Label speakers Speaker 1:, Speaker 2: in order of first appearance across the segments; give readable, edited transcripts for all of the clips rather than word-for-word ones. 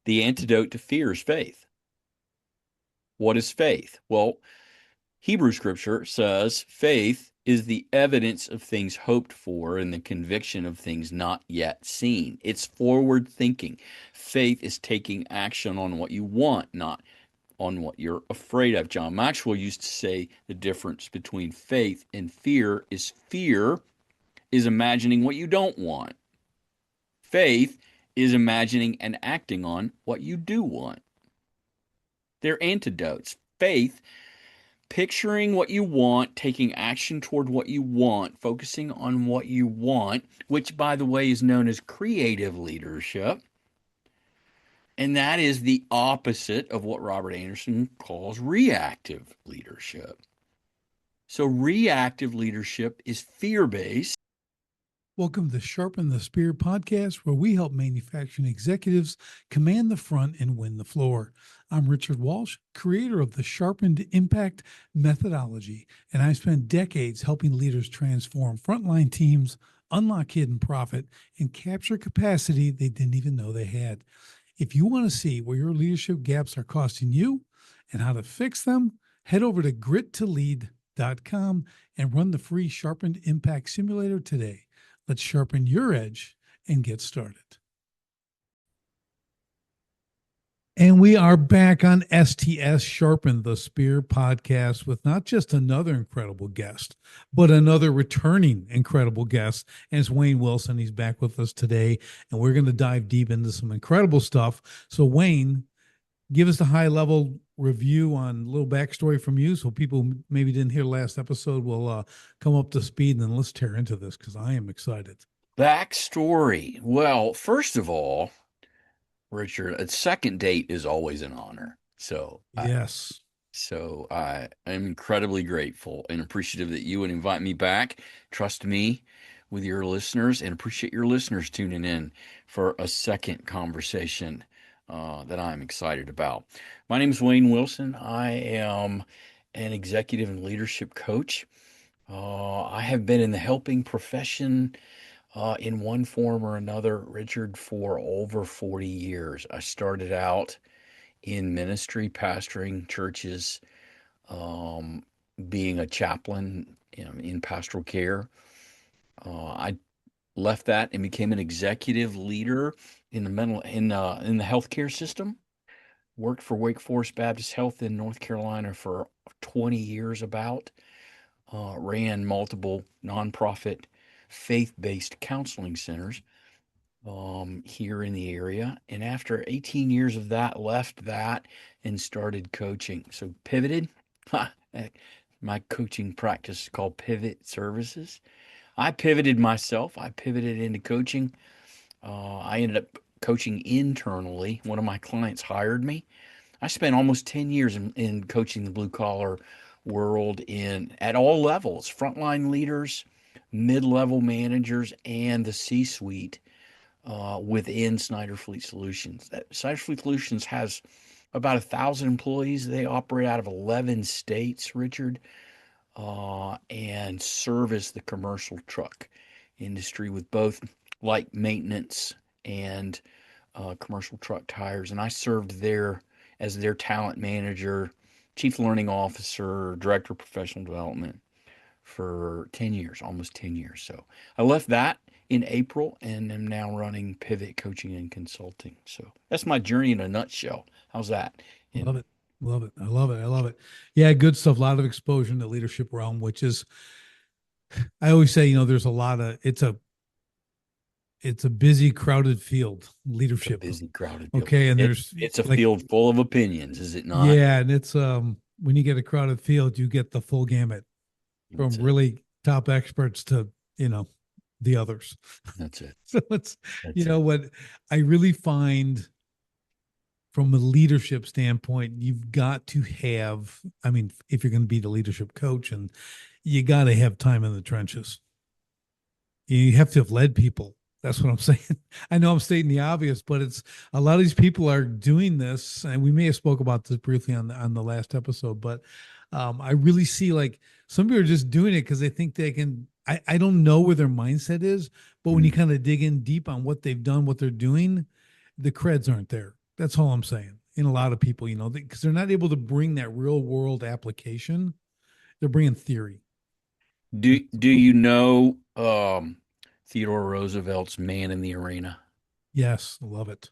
Speaker 1: The antidote to fear is faith. What is faith? Well, Hebrew scripture says faith is the evidence of things hoped for and the conviction of things not yet seen. It's forward thinking. Faith is taking action on what you want, not on what you're afraid of. John Maxwell used to say the difference between faith and fear is imagining what you don't want. Faith is imagining and acting on what you do want. They're antidotes. Faith, picturing what you want, taking action toward what you want, focusing on what you want, which, by the way, is known as creative leadership. And that is the opposite of what Robert Anderson calls reactive leadership. So, reactive leadership is fear based.
Speaker 2: Welcome to Sharpen the Spear podcast, where we help manufacturing executives command the front and win the floor. I'm Richard Walsh, creator of the Sharpened Impact methodology, and I spent decades helping leaders transform frontline teams, unlock hidden profit, and capture capacity they didn't even know they had. If you want to see where your leadership gaps are costing you and how to fix them, head over to grittolead.com and run the free Sharpened Impact Simulator today. Let's sharpen your edge and get started. And we are back on STS Sharpen the Spear podcast with not just another incredible guest, but another returning incredible guest. And it's Wayne Wilson. He's back with us today, and we're going to dive deep into some incredible stuff. So, Wayne, give us a high-level review on a little backstory from you, so people maybe didn't hear the last episode will come up to speed, and then let's tear into this because I am excited.
Speaker 1: Backstory. Well, first of all, Richard, a second date is always an honor.
Speaker 2: Yes.
Speaker 1: I am incredibly grateful and appreciative that you would invite me back. Trust me with your listeners, and appreciate your listeners tuning in for a second conversation that I'm excited about. My name is Wayne Wilson. I am an executive and leadership coach. I have been in the helping profession in one form or another, Richard, for over 40 years. I started out in ministry, pastoring churches, um, being a chaplain in pastoral care. I left that and became an executive leader in the healthcare system. Worked for Wake Forest Baptist Health in North Carolina for 20 years about. Ran multiple nonprofit faith-based counseling centers here in the area. And after 18 years of that, left that and started coaching. So pivoted. My coaching practice is called Pivot Services. I pivoted myself. I pivoted into coaching. I ended up coaching internally. One of my clients hired me. I spent almost 10 years in coaching the blue collar world at all levels, frontline leaders, mid-level managers, and the C-suite within Snyder Fleet Solutions. Snyder Fleet Solutions has about 1,000 employees. They operate out of 11 states, Richard, and service the commercial truck industry with both light maintenance and commercial truck tires. And I served there as their talent manager, chief learning officer, director of professional development for 10 years, almost 10 years. So I left that in April and am now running Pivot Coaching and Consulting. So that's my journey in a nutshell. How's that?
Speaker 2: Love it. Love it. I love it. I love it. Yeah, good stuff. A lot of exposure in the leadership realm, which is, I always say, there's a lot of, it's a busy, crowded field, leadership.
Speaker 1: Busy, crowded field.
Speaker 2: Okay. And
Speaker 1: it's a field full of opinions, is it not?
Speaker 2: Yeah. And it's, when you get a crowded field, you get the full gamut from really top experts to, the others.
Speaker 1: That's it.
Speaker 2: So what I really find from a leadership standpoint, you've got to have, if you're going to be the leadership coach, and you got to have time in the trenches. You have to have led people. That's what I'm saying. I know I'm stating the obvious, but it's a lot of these people are doing this, and we may have spoke about this briefly on the last episode, but I really see like some people are just doing it because they think they can. I don't know where their mindset is, but when you kind of dig in deep on what they've done, what they're doing, the creds aren't there. That's all I'm saying. In a lot of people, because they're not able to bring that real world application. They're bringing theory.
Speaker 1: Do you know Theodore Roosevelt's Man in the Arena?
Speaker 2: Yes, love it.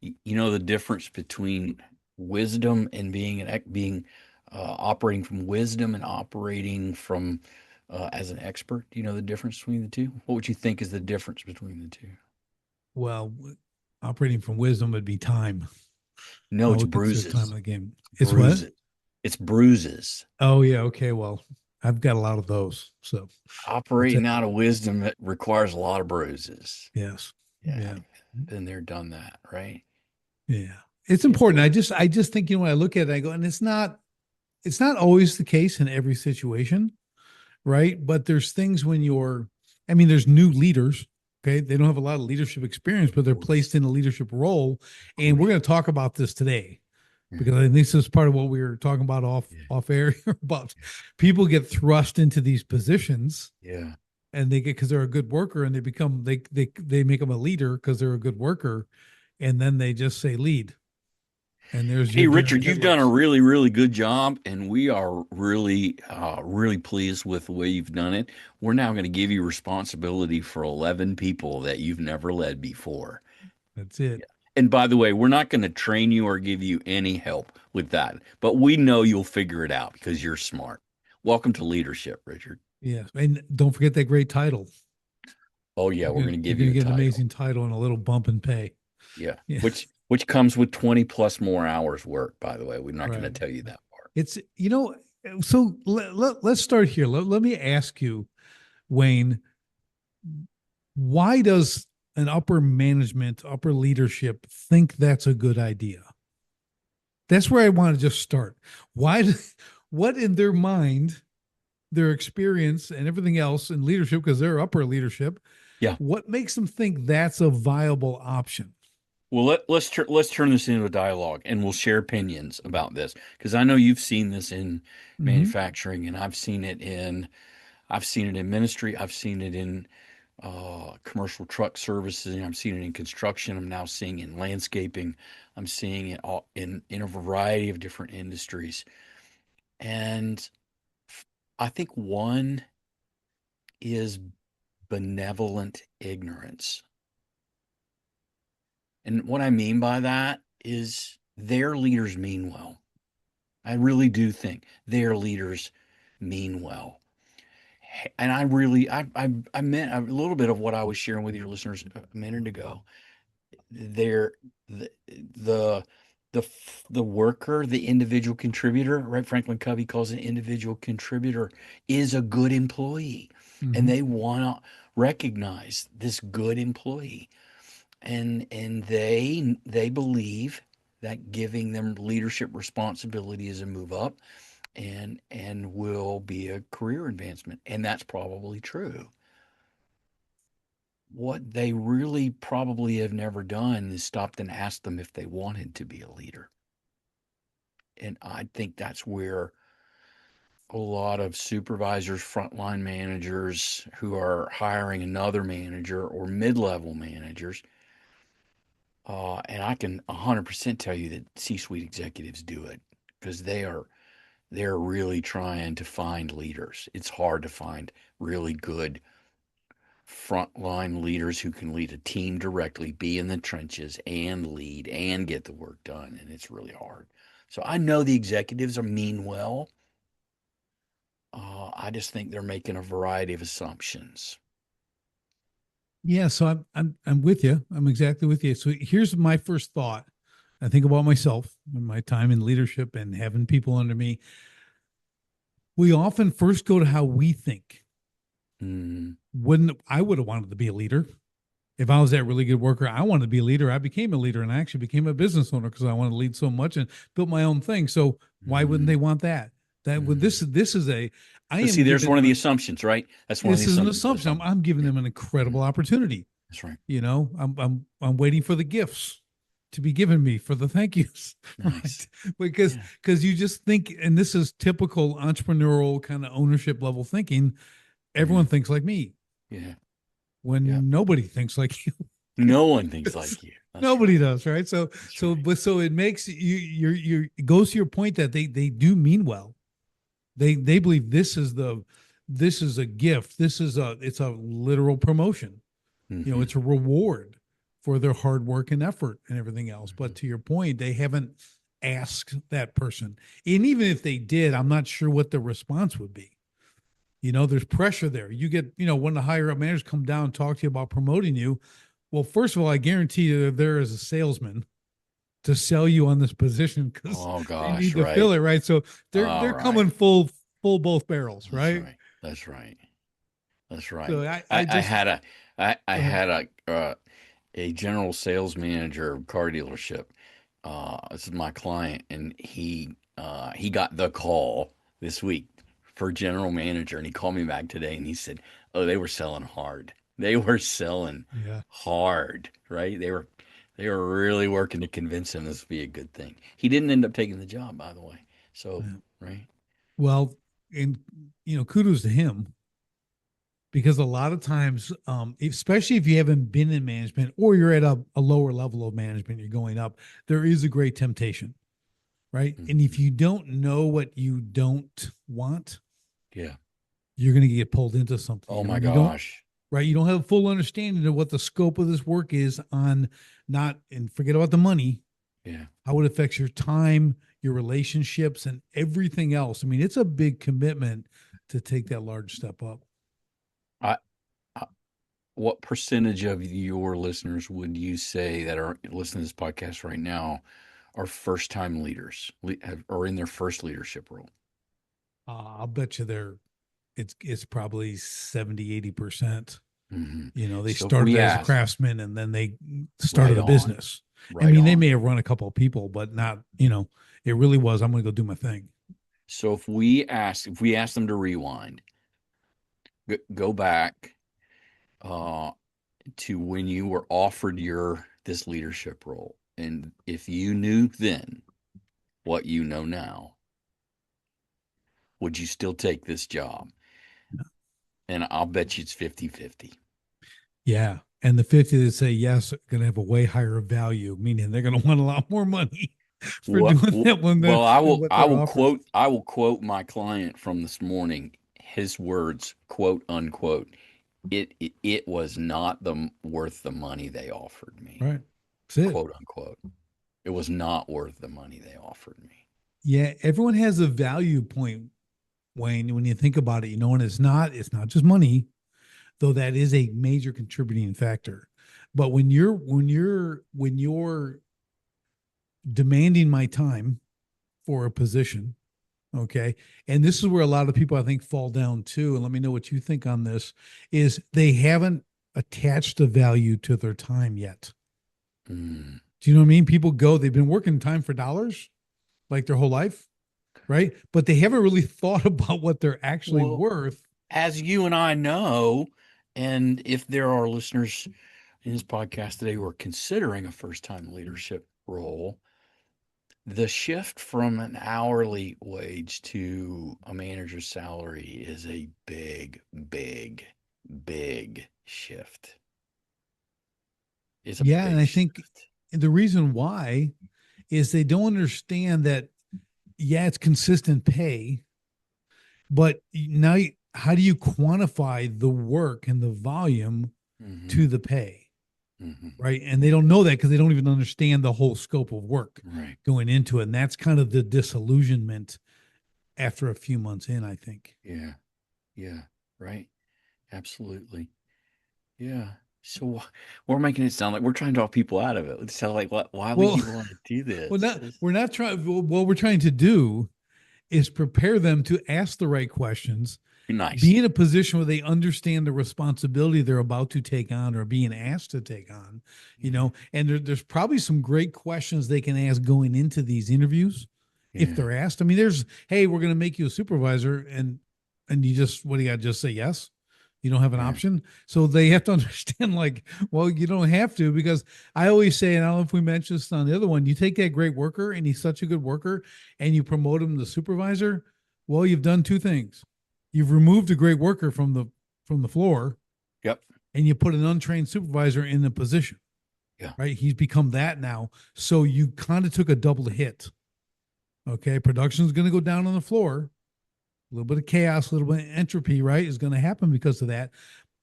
Speaker 1: You know the difference between wisdom and being operating from wisdom and operating from as an expert. Do you know the difference between the two? What would you think is the difference between the two?
Speaker 2: Well, operating from wisdom would be time.
Speaker 1: No,
Speaker 2: I
Speaker 1: it's
Speaker 2: would consider time
Speaker 1: bruises.
Speaker 2: in the game. It's what?
Speaker 1: Bruises. It's bruises.
Speaker 2: Oh yeah, okay. Well, I've got a lot of those, so I'll take
Speaker 1: Operating
Speaker 2: it.
Speaker 1: out of wisdom that requires a lot of bruises.
Speaker 2: Yes.
Speaker 1: Yeah,
Speaker 2: Yeah.
Speaker 1: been there, done that, right?
Speaker 2: Yeah. It's
Speaker 1: Yeah.
Speaker 2: important. I just think, when I look at it, I go, and it's not always the case in every situation, right? But there's things when there's new leaders. Okay. They don't have a lot of leadership experience, but they're
Speaker 1: Of course.
Speaker 2: placed in a leadership role.
Speaker 1: Of
Speaker 2: And we're
Speaker 1: course.
Speaker 2: going to talk about this today
Speaker 1: Yeah.
Speaker 2: because I think this is part of what we were talking about off
Speaker 1: Yeah.
Speaker 2: off air about people get thrust into these positions
Speaker 1: Yeah.
Speaker 2: and they get because they're a good worker and they make them a leader because they're a good worker, and then they just say lead, and there's your
Speaker 1: Hey,
Speaker 2: deer in
Speaker 1: Richard, you've done a
Speaker 2: headlights.
Speaker 1: really, really good job, and we are really, really pleased with the way you've done it. We're now going to give you responsibility for 11 people that you've never led before.
Speaker 2: That's it.
Speaker 1: Yeah. And by the way, we're not going to train you or give you any help with that, but we know you'll figure it out because you're smart. Welcome to leadership, Richard.
Speaker 2: Yeah, and don't forget that great title.
Speaker 1: Oh yeah,
Speaker 2: You're
Speaker 1: we're
Speaker 2: gonna
Speaker 1: going to
Speaker 2: you're
Speaker 1: give
Speaker 2: gonna
Speaker 1: you a
Speaker 2: get an
Speaker 1: title.
Speaker 2: amazing title and a little bump in pay.
Speaker 1: Yeah,
Speaker 2: Yeah,
Speaker 1: which comes with 20 plus more hours work, by the way. We're not going to
Speaker 2: right.
Speaker 1: tell you that part.
Speaker 2: It's so let's start here. Let me ask you, Wayne, why does an upper management, upper leadership think that's a good idea? That's where I want to just start. Why? What in their mind, their experience, and everything else in leadership, because they're upper leadership,
Speaker 1: Yeah.
Speaker 2: what makes them think that's a viable option?
Speaker 1: Well, let's turn this into a dialogue, and we'll share opinions about this because I know you've seen this in
Speaker 2: Mm-hmm.
Speaker 1: manufacturing, and I've seen it in ministry, I've seen it in commercial truck services, and I'm seeing it in construction. I'm now seeing it in landscaping. I'm seeing it all in a variety of different industries, and I think one is benevolent ignorance. And what I mean by that is their leaders mean well. I really do think their leaders mean well. And I meant a little bit of what I was sharing with your listeners a minute ago. They're the the the worker, the individual contributor, right? Franklin Covey calls it individual contributor, is a good employee, and
Speaker 2: Mm-hmm.
Speaker 1: they want to recognize this good employee, and they believe that giving them leadership responsibility is a move up and will be a career advancement, and that's probably true. What they really probably have never done is stopped and asked them if they wanted to be a leader. And I think that's where a lot of supervisors, frontline managers who are hiring another manager or mid-level managers, and I can 100% tell you that C-suite executives do it because they're really trying to find leaders. It's hard to find really good frontline leaders who can lead a team directly, be in the trenches and lead and get the work done. And it's really hard. So I know the executives are mean well. I just think they're making a variety of assumptions.
Speaker 2: Yeah, so I'm with you. I'm exactly with you. So here's my first thought. I think about myself and my time in leadership and having people under me. We often first go to how we think.
Speaker 1: Mm,
Speaker 2: Wouldn't I would have wanted to be a leader. If I was that really good worker, I wanted to be a leader. I became a leader and I actually became a business owner because I wanted to lead so much and built my own thing. So why wouldn't they
Speaker 1: mm,
Speaker 2: want that? That when
Speaker 1: mm.
Speaker 2: this is a I
Speaker 1: But see,
Speaker 2: am
Speaker 1: there's
Speaker 2: giving
Speaker 1: one of
Speaker 2: them
Speaker 1: the
Speaker 2: a
Speaker 1: assumptions, right? That's one of the
Speaker 2: this is an
Speaker 1: assumptions.
Speaker 2: assumption. I'm giving
Speaker 1: Yeah,
Speaker 2: them an
Speaker 1: yeah,
Speaker 2: incredible opportunity.
Speaker 1: that's right.
Speaker 2: I'm waiting for the gifts to be given me for the thank yous,
Speaker 1: Nice.
Speaker 2: right? Because
Speaker 1: Yeah,
Speaker 2: you just think, and this is typical entrepreneurial kind of ownership level thinking.
Speaker 1: yeah,
Speaker 2: Everyone thinks like me
Speaker 1: yeah, yeah.
Speaker 2: when nobody thinks like you.
Speaker 1: No one thinks like you. That's
Speaker 2: Nobody
Speaker 1: right.
Speaker 2: does, right? So,
Speaker 1: That's
Speaker 2: so,
Speaker 1: right.
Speaker 2: but so it makes you it goes to your point that they do mean well. They believe this is a gift. It's a literal promotion.
Speaker 1: Hmm.
Speaker 2: It's a reward for their hard work and effort and everything else.
Speaker 1: Hmm.
Speaker 2: But to your point, they haven't asked that person. And even if they did, I'm not sure what the response would be. There's pressure there. You get, when the higher up managers come down and talk to you about promoting you. Well, first of all, I guarantee you they're there as a salesman to sell you on this position because
Speaker 1: Oh
Speaker 2: they
Speaker 1: gosh,
Speaker 2: need to fill
Speaker 1: right.
Speaker 2: it, right? So
Speaker 1: All
Speaker 2: they're
Speaker 1: right.
Speaker 2: coming full both barrels,
Speaker 1: That's
Speaker 2: right?
Speaker 1: right. That's right. That's
Speaker 2: So
Speaker 1: right.
Speaker 2: I
Speaker 1: I
Speaker 2: just
Speaker 1: had I
Speaker 2: go ahead.
Speaker 1: had a general sales manager of a car dealership. This is my client, and he got the call this week for general manager, and he called me back today, and he said, "Oh, they were selling hard. They were selling
Speaker 2: Yeah.
Speaker 1: hard, right? They were really working to convince him this would be a good thing. He didn't end up taking the job, by the way. So,
Speaker 2: Yeah.
Speaker 1: right?
Speaker 2: Well, and kudos to him because a lot of times, especially if you haven't been in management or you're at a lower level of management, you're going up, there is a great temptation, right? And if
Speaker 1: Hmm.
Speaker 2: you don't know what you don't want,
Speaker 1: Yeah.
Speaker 2: you're going to get pulled into something.
Speaker 1: Oh my
Speaker 2: When you don't,
Speaker 1: gosh.
Speaker 2: right, you don't have a full understanding of what the scope of this work is on not, and forget about the money,
Speaker 1: Yeah.
Speaker 2: how it affects your time, your relationships, and everything else. I mean, it's a big commitment to take that large step up.
Speaker 1: I, I what percentage of your listeners would you say that are listening to this podcast right now are first time leaders or in their first leadership role?
Speaker 2: I'll bet you it's probably 70, 80%.
Speaker 1: Hmm.
Speaker 2: They
Speaker 1: So if
Speaker 2: started
Speaker 1: we
Speaker 2: as a
Speaker 1: ask,
Speaker 2: craftsman and then they
Speaker 1: right
Speaker 2: started a
Speaker 1: on,
Speaker 2: business. I
Speaker 1: right
Speaker 2: mean, they
Speaker 1: on.
Speaker 2: may have run a couple of people, but not, it really was, I'm going to go do my thing.
Speaker 1: So if we ask them to rewind, go back uh, to when you were offered this leadership role, and if you knew then what you know now, would you still take this job? And I'll bet you it's 50-50.
Speaker 2: Yeah. And the 50 that say yes are going to have a way higher value, meaning they're going to want a lot more money for
Speaker 1: What,
Speaker 2: doing that one
Speaker 1: well,
Speaker 2: than what they're offered.
Speaker 1: I will quote my client from this morning, his words, quote unquote. It was not worth the money they offered me,
Speaker 2: Right. That's it.
Speaker 1: quote unquote. It was not worth the money they offered me.
Speaker 2: Yeah. Everyone has a value point, Wayne, when you think about it, and it's not just money, though that is a major contributing factor. But when you're demanding my time for a position, okay, and this is where a lot of people I think fall down too, and let me know what you think on this, is they haven't attached a value to their time yet.
Speaker 1: Mm.
Speaker 2: Do you know what I mean? People they've been working time for dollars like their whole life, right? But they haven't really thought about what they're actually
Speaker 1: Well,
Speaker 2: worth.
Speaker 1: as you and I know, and if there are listeners in this podcast today who are considering a first time leadership role, the shift from an hourly wage to a manager's salary is a big, big, big shift. It's a
Speaker 2: Yeah, and
Speaker 1: big
Speaker 2: I think
Speaker 1: shift.
Speaker 2: the reason why is they don't understand that, yeah, it's consistent pay, but now how do you quantify the work and the volume
Speaker 1: Hmm.
Speaker 2: to the pay,
Speaker 1: Hmm.
Speaker 2: right? And they don't know that because they don't even understand the whole scope of work
Speaker 1: Right.
Speaker 2: going into it. And that's kind of the disillusionment after a few months in, I think.
Speaker 1: Yeah. Yeah. Right. Absolutely. Yeah. So we're making it sound like we're trying to talk people out of it. It sounds like, why would
Speaker 2: Well,
Speaker 1: you want to do
Speaker 2: well,
Speaker 1: this?
Speaker 2: not we're not trying. What we're trying to do is prepare them to ask the right questions,
Speaker 1: Nice.
Speaker 2: be in a position where they understand the responsibility they're about to take on or being asked to take on,
Speaker 1: Yeah.
Speaker 2: and there's probably some great questions they can ask going into these interviews if
Speaker 1: Yeah.
Speaker 2: they're asked. I mean, hey, we're going to make you a supervisor, and you just, what do you got? Just say yes. You don't have an
Speaker 1: Yeah.
Speaker 2: option. So they have to understand, like, well, you don't have to, because I always say, and I don't know if we mentioned this on the other one, you take that great worker and he's such a good worker and you promote him to supervisor. Well, you've done two things. You've removed a great worker from the floor
Speaker 1: Yep.
Speaker 2: and you put an untrained supervisor in the position.
Speaker 1: Yeah.
Speaker 2: right? He's become that now. So you kind of took a double hit. Okay. Production's going to go down on the floor. A little bit of chaos, a little bit of entropy, right, is going to happen because of that.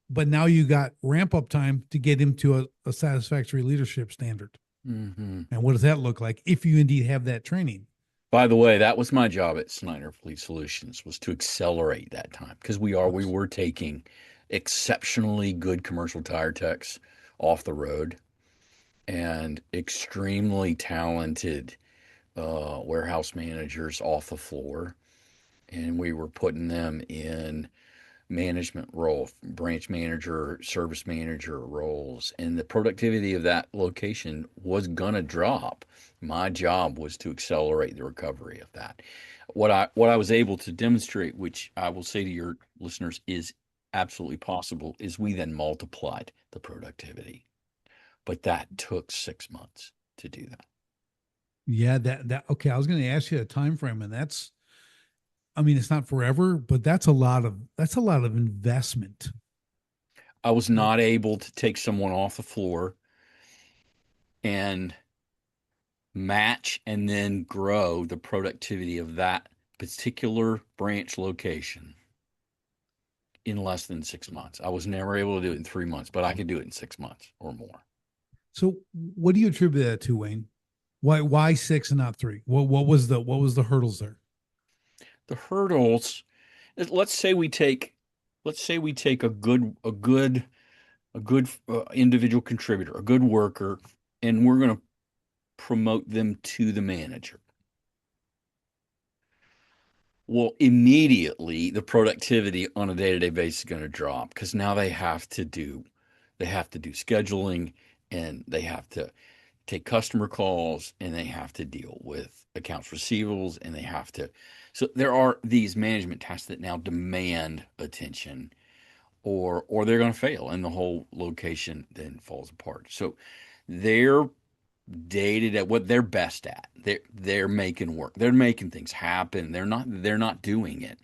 Speaker 2: But now you got ramp up time to get him to a satisfactory leadership standard.
Speaker 1: Hmm.
Speaker 2: And what does that look like if you indeed have that training?
Speaker 1: By the way, that was my job at Snyder Fleet Solutions, was to accelerate that time because we
Speaker 2: Yes.
Speaker 1: were taking exceptionally good commercial tire techs off the road and extremely talented warehouse managers off the floor, and we were putting them in management role, branch manager, service manager roles, and the productivity of that location was going to drop. My job was to accelerate the recovery of that. What I was able to demonstrate, which I will say to your listeners is absolutely possible, is we then multiplied the productivity. But that took 6 months to do that.
Speaker 2: Yeah, that okay. I was going to ask you a time frame, and that's, I mean, it's not forever, but that's a lot of investment.
Speaker 1: I was
Speaker 2: Right.
Speaker 1: not able to take someone off the floor and match and then grow the productivity of that particular branch location in less than 6 months. I was never able to do it in 3 months, but I could do it in 6 months or more.
Speaker 2: So what do you attribute that to, Wayne? Why six and not three? What was the hurdles there?
Speaker 1: The hurdles, let's say we take a good individual contributor, a good worker, and we're going to promote them to the manager. Well, immediately the productivity on a day-to-day basis is going to drop because now they have to do scheduling, and they have to take customer calls, and they have to deal with accounts receivables, and they have to, so there are these management tasks that now demand attention, or they're going to fail and the whole location then falls apart. So they're day to day what they're best at. They're making work. They're making things happen. They're not doing it.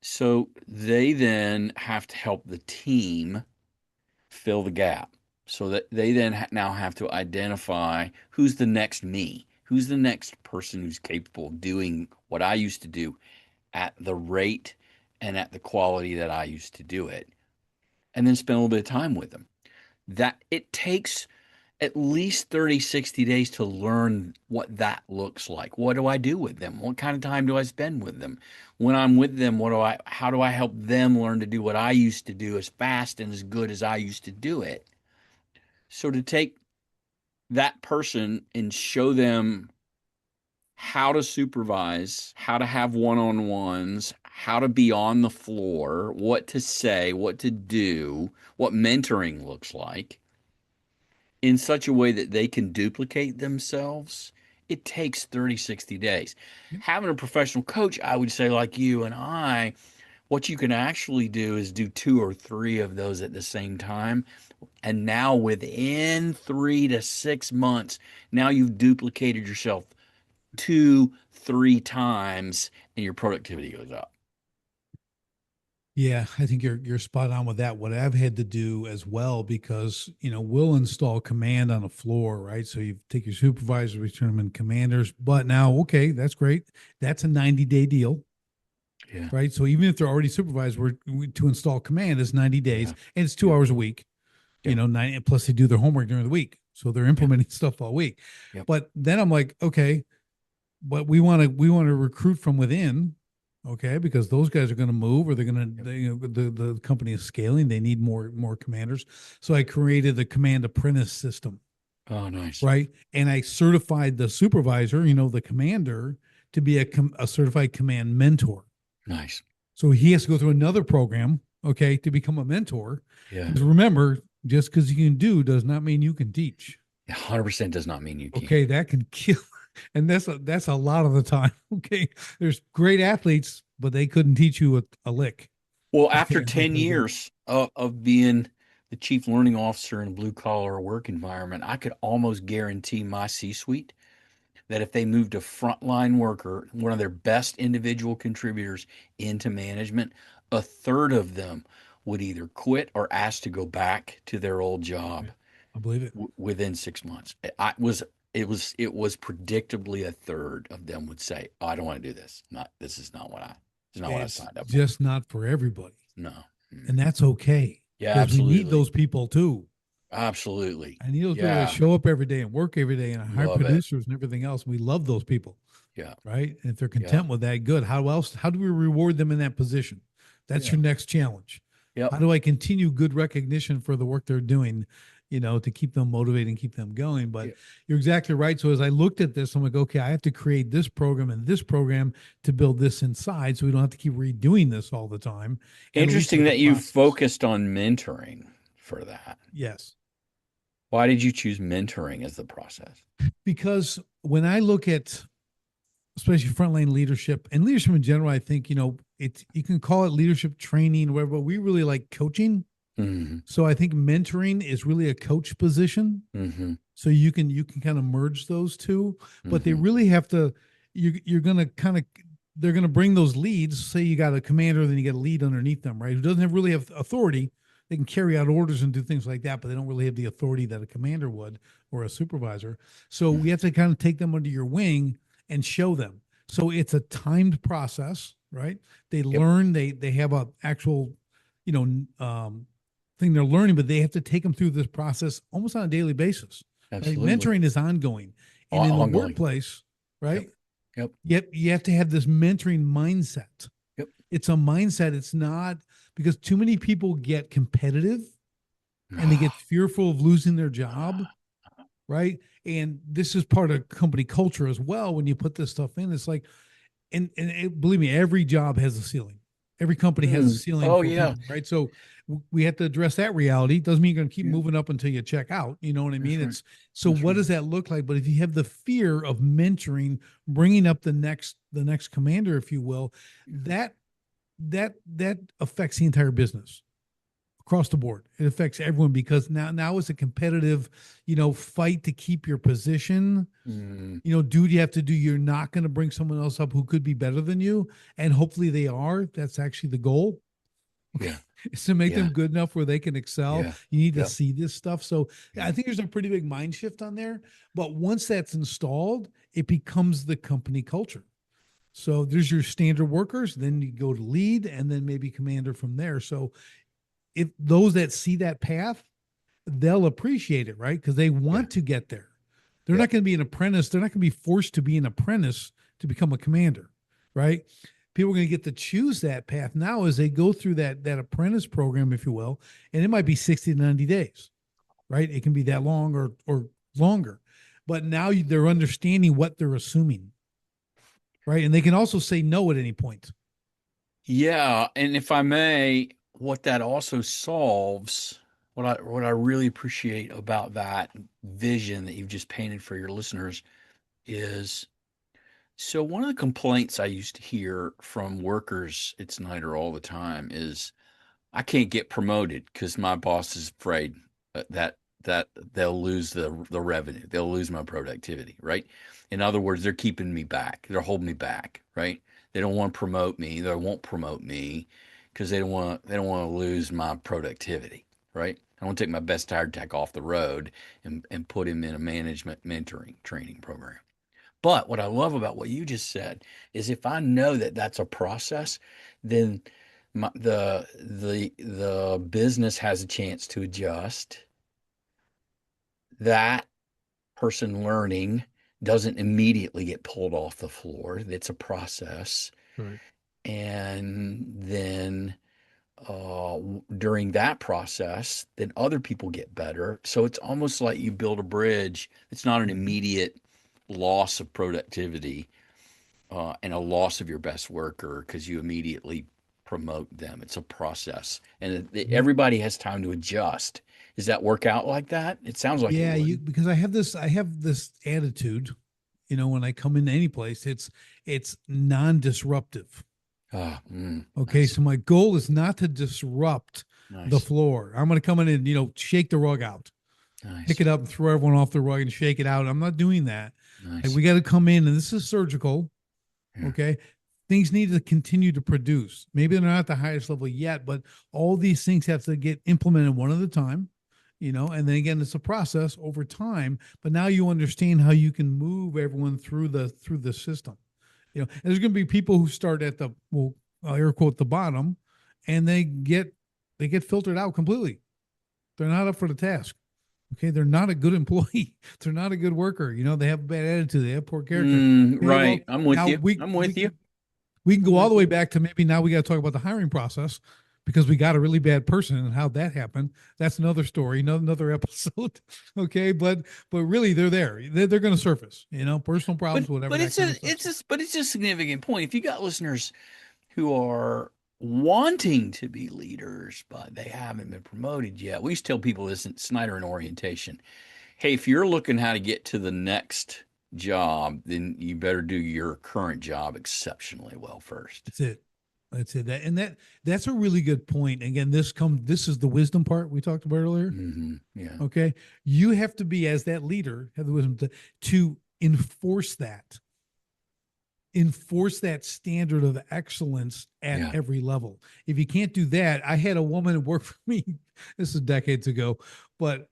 Speaker 1: So they then have to help the team fill the gap. So that they then now have to identify who's the next me, who's the next person who's capable of doing what I used to do at the rate and at the quality that I used to do it, and then spend a little bit of time with them. That it takes at least 30, 60 days to learn what that looks like. What do I do with them? What kind of time do I spend with them? When I'm with them, how do I help them learn to do what I used to do as fast and as good as I used to do it? So to take that person and show them how to supervise, how to have one-on-ones, how to be on the floor, what to say, what to do, what mentoring looks like, in such a way that they can duplicate themselves, it takes 30, 60 days. Having a professional coach, I would say, like you and I, what you can actually do is do two or three of those at the same time. And now within 3 to 6 months, now you've duplicated yourself two, three times, and your productivity goes up.
Speaker 2: Yeah, I think you're spot on with that. What I've had to do as well, because we'll install command on a floor, right? So you take your supervisors, we turn them in commanders. But now, okay, that's great. That's a 90-day deal,
Speaker 1: Yeah.
Speaker 2: right? So even if they're already supervised, to install command is 90 days,
Speaker 1: Yeah.
Speaker 2: and it's two
Speaker 1: Yep.
Speaker 2: hours a week.
Speaker 1: Yep.
Speaker 2: Nine plus they do their homework during the week, so they're
Speaker 1: Yep.
Speaker 2: implementing stuff all week.
Speaker 1: Yep.
Speaker 2: But then I'm like, okay, but we want to recruit from within, okay, because those guys are going to move, or they're going
Speaker 1: Yep.
Speaker 2: to, the company is scaling, they need more commanders. So I created the command apprentice system,
Speaker 1: Oh, nice.
Speaker 2: right, and I certified the supervisor, the commander, to be a certified command mentor.
Speaker 1: Nice.
Speaker 2: So he has to go through another program, okay, to become a mentor,
Speaker 1: Yeah.
Speaker 2: because remember, just because you can do does not mean you can teach.
Speaker 1: 100% does not mean you can't.
Speaker 2: Okay, that can kill, and that's a lot of the time. Okay, there's great athletes, but they couldn't teach you a lick.
Speaker 1: Well,
Speaker 2: Okay,
Speaker 1: after
Speaker 2: I'm not
Speaker 1: 10
Speaker 2: going to do it.
Speaker 1: years of being the chief learning officer in a blue collar work environment, I could almost guarantee my C suite that if they moved a frontline worker, one of their best individual contributors, into management, a third of them would either quit or ask to go back to their old job
Speaker 2: I believe it.
Speaker 1: Within 6 months. It was predictably a third of them would say, "Oh, I don't want to do this. Not this is not what I
Speaker 2: It's
Speaker 1: signed up for."
Speaker 2: just not for everybody.
Speaker 1: No.
Speaker 2: And
Speaker 1: Mm.
Speaker 2: that's okay
Speaker 1: Yeah,
Speaker 2: because we need
Speaker 1: absolutely.
Speaker 2: those people too.
Speaker 1: Absolutely.
Speaker 2: I need those people that
Speaker 1: Yeah.
Speaker 2: show up every day and work every day and hire
Speaker 1: Love it.
Speaker 2: producers and everything else. We love those people,
Speaker 1: Yeah.
Speaker 2: right? And if they're
Speaker 1: Yeah.
Speaker 2: content with that, good. How do we reward them in that position? That's
Speaker 1: Yeah.
Speaker 2: your next challenge.
Speaker 1: Yep.
Speaker 2: How do I continue good recognition for the work they're doing, to keep them motivated and keep them going? But
Speaker 1: Yeah.
Speaker 2: you're exactly right. So as I looked at this, I'm like, okay, I have to create this program and this program to build this inside so we don't have to keep redoing this all the time. At least
Speaker 1: Interesting
Speaker 2: there's a
Speaker 1: that you
Speaker 2: process.
Speaker 1: focused on mentoring for that.
Speaker 2: Yes.
Speaker 1: Why did you choose mentoring as the process?
Speaker 2: Because when I look at especially frontline leadership and leadership in general, I think, it's you can call it leadership training or whatever, but we really like coaching.
Speaker 1: Mm-hmm.
Speaker 2: So I think mentoring is really a coach position.
Speaker 1: Mm-hmm.
Speaker 2: So you can kind of merge those two, but they
Speaker 1: Mm-hmm.
Speaker 2: really have to you're gonna kind of they're gonna bring those leads. Say you got a commander, then you get a lead underneath them, right? Who doesn't have really have authority. They can carry out orders and do things like that, but they don't really have the authority that a commander would or a supervisor. So we have to kind of take them under your wing and show them. So it's a timed process, right? They
Speaker 1: Yep.
Speaker 2: learn, they have a actual, you know, thing they're learning, but they have to take them through this process almost on a daily basis. Right?
Speaker 1: Absolutely.
Speaker 2: Mentoring is ongoing. And in the
Speaker 1: Ongoing.
Speaker 2: workplace,
Speaker 1: Yep.
Speaker 2: right?
Speaker 1: Yep.
Speaker 2: Yep, you have to have this mentoring mindset.
Speaker 1: Yep.
Speaker 2: It's a mindset. It's not because too many people get competitive and they get fearful of losing their job, right? And this is part of company culture as well. When you put this stuff in, it's like, believe me, every job has a ceiling. Every company has a ceiling
Speaker 1: Oh
Speaker 2: for
Speaker 1: yeah.
Speaker 2: people, right? So we have to address that reality. Doesn't mean you're going to keep
Speaker 1: Yeah.
Speaker 2: moving up until you check out. You know what I
Speaker 1: That's
Speaker 2: mean?
Speaker 1: right.
Speaker 2: It's so
Speaker 1: That's
Speaker 2: what
Speaker 1: right.
Speaker 2: does that look like? But if you have the fear of mentoring, bringing up the next commander, if you will, that affects the entire business across the board. It affects everyone because now it's a competitive, fight to keep your position.
Speaker 1: Mm,
Speaker 2: Do you have to do? You're not going to bring someone else up who could be better than you, and hopefully they are. That's actually the goal. Okay,
Speaker 1: yeah.
Speaker 2: is to make
Speaker 1: Yeah.
Speaker 2: them good enough where they can excel.
Speaker 1: Yeah.
Speaker 2: You need to
Speaker 1: Yep.
Speaker 2: see this stuff. So I
Speaker 1: Yeah.
Speaker 2: think there's a pretty big mind shift on there. But once that's installed, it becomes the company culture. So there's your standard workers, then you go to lead, and then maybe commander from there. So if those that see that path, they'll appreciate it, right? Because they
Speaker 1: Yeah.
Speaker 2: want to get there. They're not
Speaker 1: Yep.
Speaker 2: going to be an apprentice. They're not going to be forced to be an apprentice to become a commander, right? People are going to get to choose that path now as they go through that apprentice program, if you will, and it might be 60 to 90 days, right? It can be that long or longer, but now they're understanding what they're assuming, right? And they can also say no at any point.
Speaker 1: Yeah. And if I may, what that also solves, what I really appreciate about that vision that you've just painted for your listeners is so one of the complaints I used to hear from workers at Snyder all the time is I can't get promoted because my boss is afraid that they'll lose the revenue. They'll lose my productivity, right? In other words, they're keeping me back. They're holding me back, right? They don't want to promote me. They won't promote me because they don't want to lose my productivity, right? I want to take my best tired tech off the road and put him in a management mentoring training program. But what I love about what you just said is if I know that that's a process, then the business has a chance to adjust. That person learning doesn't immediately get pulled off the floor. It's a process.
Speaker 2: Right.
Speaker 1: And then during that process, then other people get better. So it's almost like you build a bridge. It's not an
Speaker 2: Mhm.
Speaker 1: immediate loss of productivity and a loss of your best worker because you immediately promote them. It's a process, and
Speaker 2: Yeah.
Speaker 1: everybody has time to adjust. Does that work out like that? It sounds like it
Speaker 2: Yeah,
Speaker 1: would.
Speaker 2: because I have this attitude, when I come into any place, it's non-disruptive. Okay,
Speaker 1: Nice,
Speaker 2: so my goal is not to disrupt the
Speaker 1: nice,
Speaker 2: floor. I'm going to come in and, shake the rug out, pick
Speaker 1: nice,
Speaker 2: it up and throw everyone off the rug and shake it out. I'm not doing that. Like
Speaker 1: nice.
Speaker 2: we got to come in and this is surgical.
Speaker 1: Yeah,
Speaker 2: Okay. Things need to continue to produce. Maybe they're not at the highest level yet, but all these things have to get implemented one at a time. and then again, it's a process over time, but now you understand how you can move everyone through the system. And there's going to be people who start at the, well, I'll air quote, the bottom, and they get filtered out completely. They're not up for the task. Okay, they're not a good employee. They're not a good worker. They have a bad attitude. They have poor character. Okay,
Speaker 1: Right.
Speaker 2: well,
Speaker 1: I'm with
Speaker 2: now
Speaker 1: you.
Speaker 2: we
Speaker 1: I'm
Speaker 2: we
Speaker 1: with you.
Speaker 2: can we can
Speaker 1: I'm
Speaker 2: go all
Speaker 1: with
Speaker 2: the way
Speaker 1: you.
Speaker 2: back to maybe now we got to talk about the hiring process because we got a really bad person and how that happened. That's another story, another episode. Okay, but really they're there. They're going to surface. Personal
Speaker 1: But
Speaker 2: problems, whatever
Speaker 1: but
Speaker 2: that
Speaker 1: it's
Speaker 2: kind
Speaker 1: a
Speaker 2: of stuff.
Speaker 1: it's a but it's a significant point. If you got listeners who are wanting to be leaders, but they haven't been promoted yet, we used to tell people this in Snyder and orientation. Hey, if you're looking how to get to the next job, then you better do your current job exceptionally well first.
Speaker 2: That's it. That's it. That's a really good point. Again, this is the wisdom part we talked about earlier.
Speaker 1: Yeah.
Speaker 2: Okay. You have to be, as that leader, have the wisdom to enforce that standard of excellence at
Speaker 1: Yeah.
Speaker 2: every level. If you can't do that, I had a woman work for me, this is decades ago, but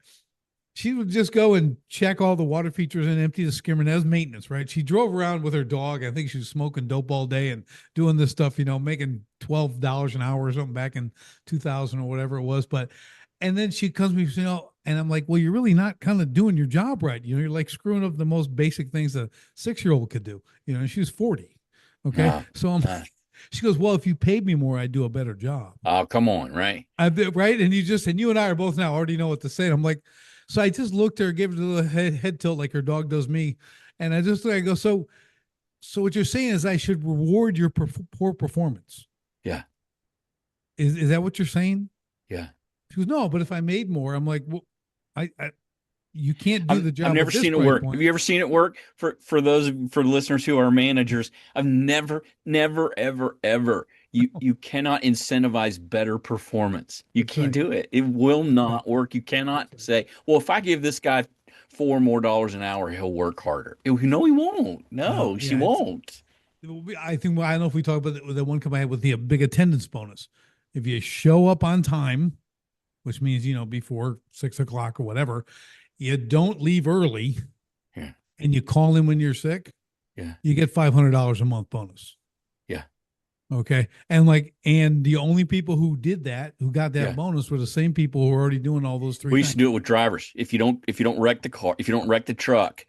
Speaker 2: she would just go and check all the water features and empty the skimmer. And that was maintenance, right? She drove around with her dog. I think she was smoking dope all day and doing this stuff, making $12 an hour or something back in 2000 or whatever it was. And then she comes to me, and I'm like, well, you're really not kind of doing your job right. You're like screwing up the most basic things a 6-year-old could do, and she was 40. Okay.
Speaker 1: Ah,
Speaker 2: So
Speaker 1: ah.
Speaker 2: she goes, well, if you paid me more, I'd do a better job.
Speaker 1: Oh, come on, right?
Speaker 2: Right. And you and I are both now already know what to say. And I'm like, so I just looked at her, gave her a little head tilt like her dog does me. And I go, so what you're saying is I should reward your poor performance.
Speaker 1: Yeah.
Speaker 2: Is that what you're saying?
Speaker 1: Yeah.
Speaker 2: She goes, no, but if I made more, I'm like, well, I you can't do the
Speaker 1: I've
Speaker 2: job
Speaker 1: never
Speaker 2: at this
Speaker 1: seen it
Speaker 2: price
Speaker 1: work. Have
Speaker 2: point.
Speaker 1: you ever seen it work for listeners who are managers? I've never, ever, ever. You cannot incentivize better performance. You
Speaker 2: That's
Speaker 1: can't
Speaker 2: right.
Speaker 1: do it. It will
Speaker 2: That's right.
Speaker 1: not work. You cannot
Speaker 2: That's right.
Speaker 1: say, well, if I give this guy $4 more an hour, he'll work harder. No, he won't.
Speaker 2: No,
Speaker 1: No, she
Speaker 2: yeah, it's.
Speaker 1: won't.
Speaker 2: I think, well, I don't know if we talk about the one company I had with the big attendance bonus. If you show up on time, which means before 6 o'clock or whatever, you don't leave early,
Speaker 1: Yeah.
Speaker 2: and you call in when you're sick,
Speaker 1: Yeah.
Speaker 2: you get $500 a month bonus.
Speaker 1: Yeah.
Speaker 2: Okay. And the only people who did that, who got that
Speaker 1: Yeah.
Speaker 2: bonus, were the same people who were already doing all those three
Speaker 1: We used to
Speaker 2: things.
Speaker 1: do it with drivers. If you don't wreck the car, if you don't wreck the truck,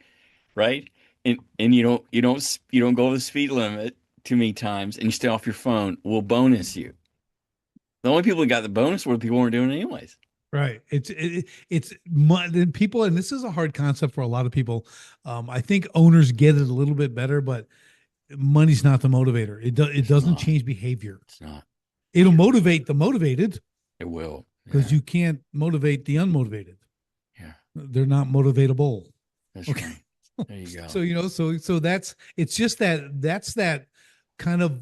Speaker 1: right? And you don't go the speed limit too many times, and you stay off your phone, we'll bonus you. The only people who got the bonus were the people who weren't doing it anyways.
Speaker 2: Right. It's then people, and this is a hard concept for a lot of people. I think owners get it a little bit better, but money's not the motivator. It
Speaker 1: It's
Speaker 2: doesn't
Speaker 1: not.
Speaker 2: change behavior.
Speaker 1: It's not.
Speaker 2: It'll motivate the motivated
Speaker 1: It will.
Speaker 2: because
Speaker 1: Yeah.
Speaker 2: you can't motivate the unmotivated.
Speaker 1: Yeah.
Speaker 2: They're not motivatable.
Speaker 1: That's
Speaker 2: Okay.
Speaker 1: right. There you
Speaker 2: So
Speaker 1: go.
Speaker 2: so it's just that's that kind of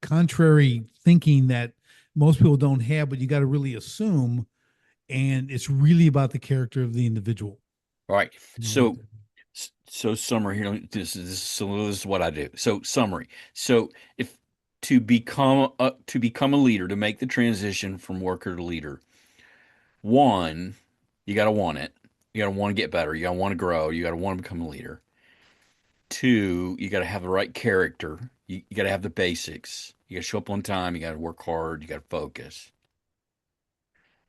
Speaker 2: contrary thinking that most people don't have, but you got to really assume, and it's really about the character of the individual.
Speaker 1: All right.
Speaker 2: What
Speaker 1: So summary here. This is what I do. So summary. So if to become a leader, to make the transition from worker to leader, one, you got to want it. You got to want to get better. You got to want to grow. You got to want to become a leader. Two, you got to have the right character. You got to have the basics. You got to show up on time. You got to work hard. You got to focus.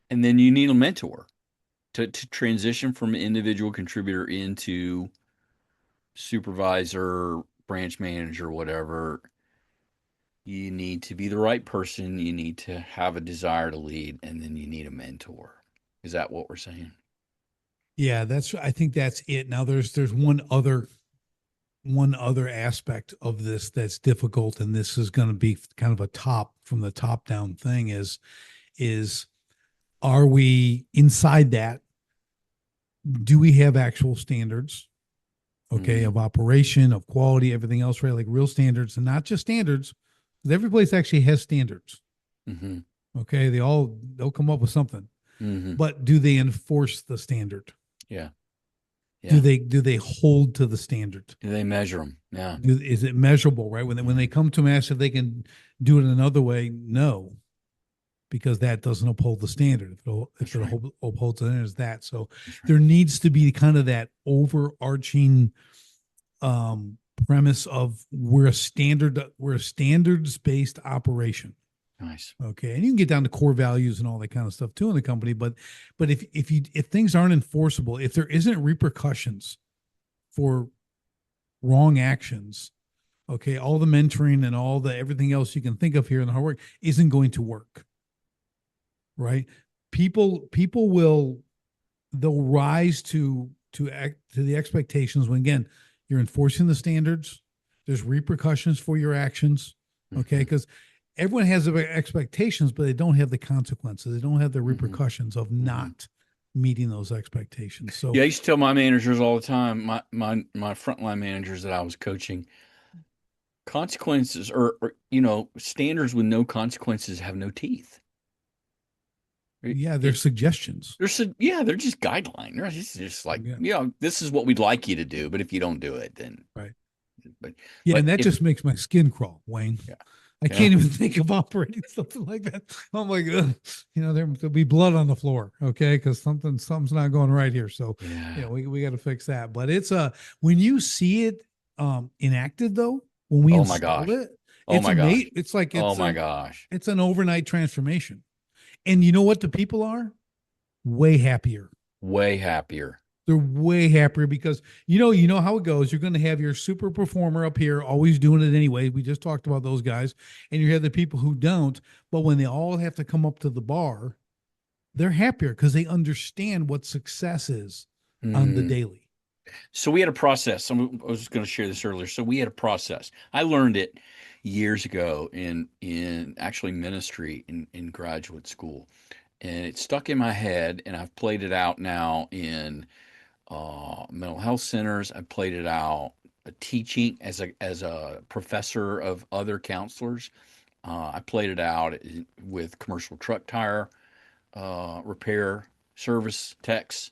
Speaker 1: And then you need a mentor to transition from an individual contributor into supervisor, branch manager, whatever. You need to be the right person. You need to have a desire to lead, and then you need a mentor. Is that what we're saying?
Speaker 2: Yeah, I think that's it. Now there's one other aspect of this that's difficult, and this is going to be kind of a top from the top down thing is are we inside that? Do we have actual standards? Okay,
Speaker 1: Mm-hmm.
Speaker 2: of operation, of quality, everything else, right? Like real standards, and not just standards. Every place actually has standards.
Speaker 1: Mm-hmm.
Speaker 2: Okay, they'll come up with something,
Speaker 1: Mm-hmm.
Speaker 2: but do they enforce the standard?
Speaker 1: Yeah.
Speaker 2: Do
Speaker 1: Yeah.
Speaker 2: they hold to the standard?
Speaker 1: Do they measure them? Yeah.
Speaker 2: Is it measurable, right? When they come to them, ask if they can do it another way. No. because that doesn't uphold the standard. If
Speaker 1: That's
Speaker 2: it
Speaker 1: right.
Speaker 2: upholds the standard, it's that. So
Speaker 1: That's right.
Speaker 2: there needs to be kind of that overarching um, premise of we're a standards based operation.
Speaker 1: Nice.
Speaker 2: Okay, and you can get down to core values and all that kind of stuff too in the company, but if things aren't enforceable, if there isn't repercussions for wrong actions, okay, all the mentoring and all the everything else you can think of here in the hard work isn't going to work, right? People will they'll rise to the expectations when again you're enforcing the standards. There's repercussions for your actions, okay?
Speaker 1: Hmm.
Speaker 2: Because everyone has expectations, but they don't have the consequences. They don't have the
Speaker 1: Hmm.
Speaker 2: repercussions of
Speaker 1: Hmm.
Speaker 2: not meeting those expectations. So
Speaker 1: Yeah, I used to tell my managers all the time, my frontline managers that I was coaching, consequences or standards with no consequences have no teeth. Right?
Speaker 2: yeah, they're suggestions.
Speaker 1: Yeah, they're just guideline. They're just like,
Speaker 2: Yeah,
Speaker 1: this is what we'd like you to do, but if you don't do it, then
Speaker 2: right.
Speaker 1: but
Speaker 2: Yeah, and
Speaker 1: but
Speaker 2: that
Speaker 1: if
Speaker 2: just makes my skin crawl, Wayne.
Speaker 1: yeah,
Speaker 2: I
Speaker 1: yeah,
Speaker 2: can't even think of operating something like that. I'm like, ugh. There'll be blood on the floor, okay? Because something's not going right here. So,
Speaker 1: yeah.
Speaker 2: we got to fix that. But it's when you see it enacted though, when we
Speaker 1: Oh my
Speaker 2: install
Speaker 1: gosh.
Speaker 2: it,
Speaker 1: Oh
Speaker 2: it's
Speaker 1: my gosh.
Speaker 2: amazing. It's like
Speaker 1: Oh my gosh.
Speaker 2: it's an overnight transformation. And you know what the people are? Way happier.
Speaker 1: Way happier.
Speaker 2: They're way happier because you know how it goes. You're going to have your super performer up here always doing it anyway. We just talked about those guys, and you have the people who don't. But when they all have to come up to the bar, they're happier because they understand what success is on the
Speaker 1: Mm.
Speaker 2: daily.
Speaker 1: So we had a process. I was going to share this earlier. So we had a process. I learned it years ago in actually ministry in graduate school, and it stuck in my head. And I've played it out now in mental health centers. I've played it out teaching as a professor of other counselors. I played it out with commercial truck tire repair service techs.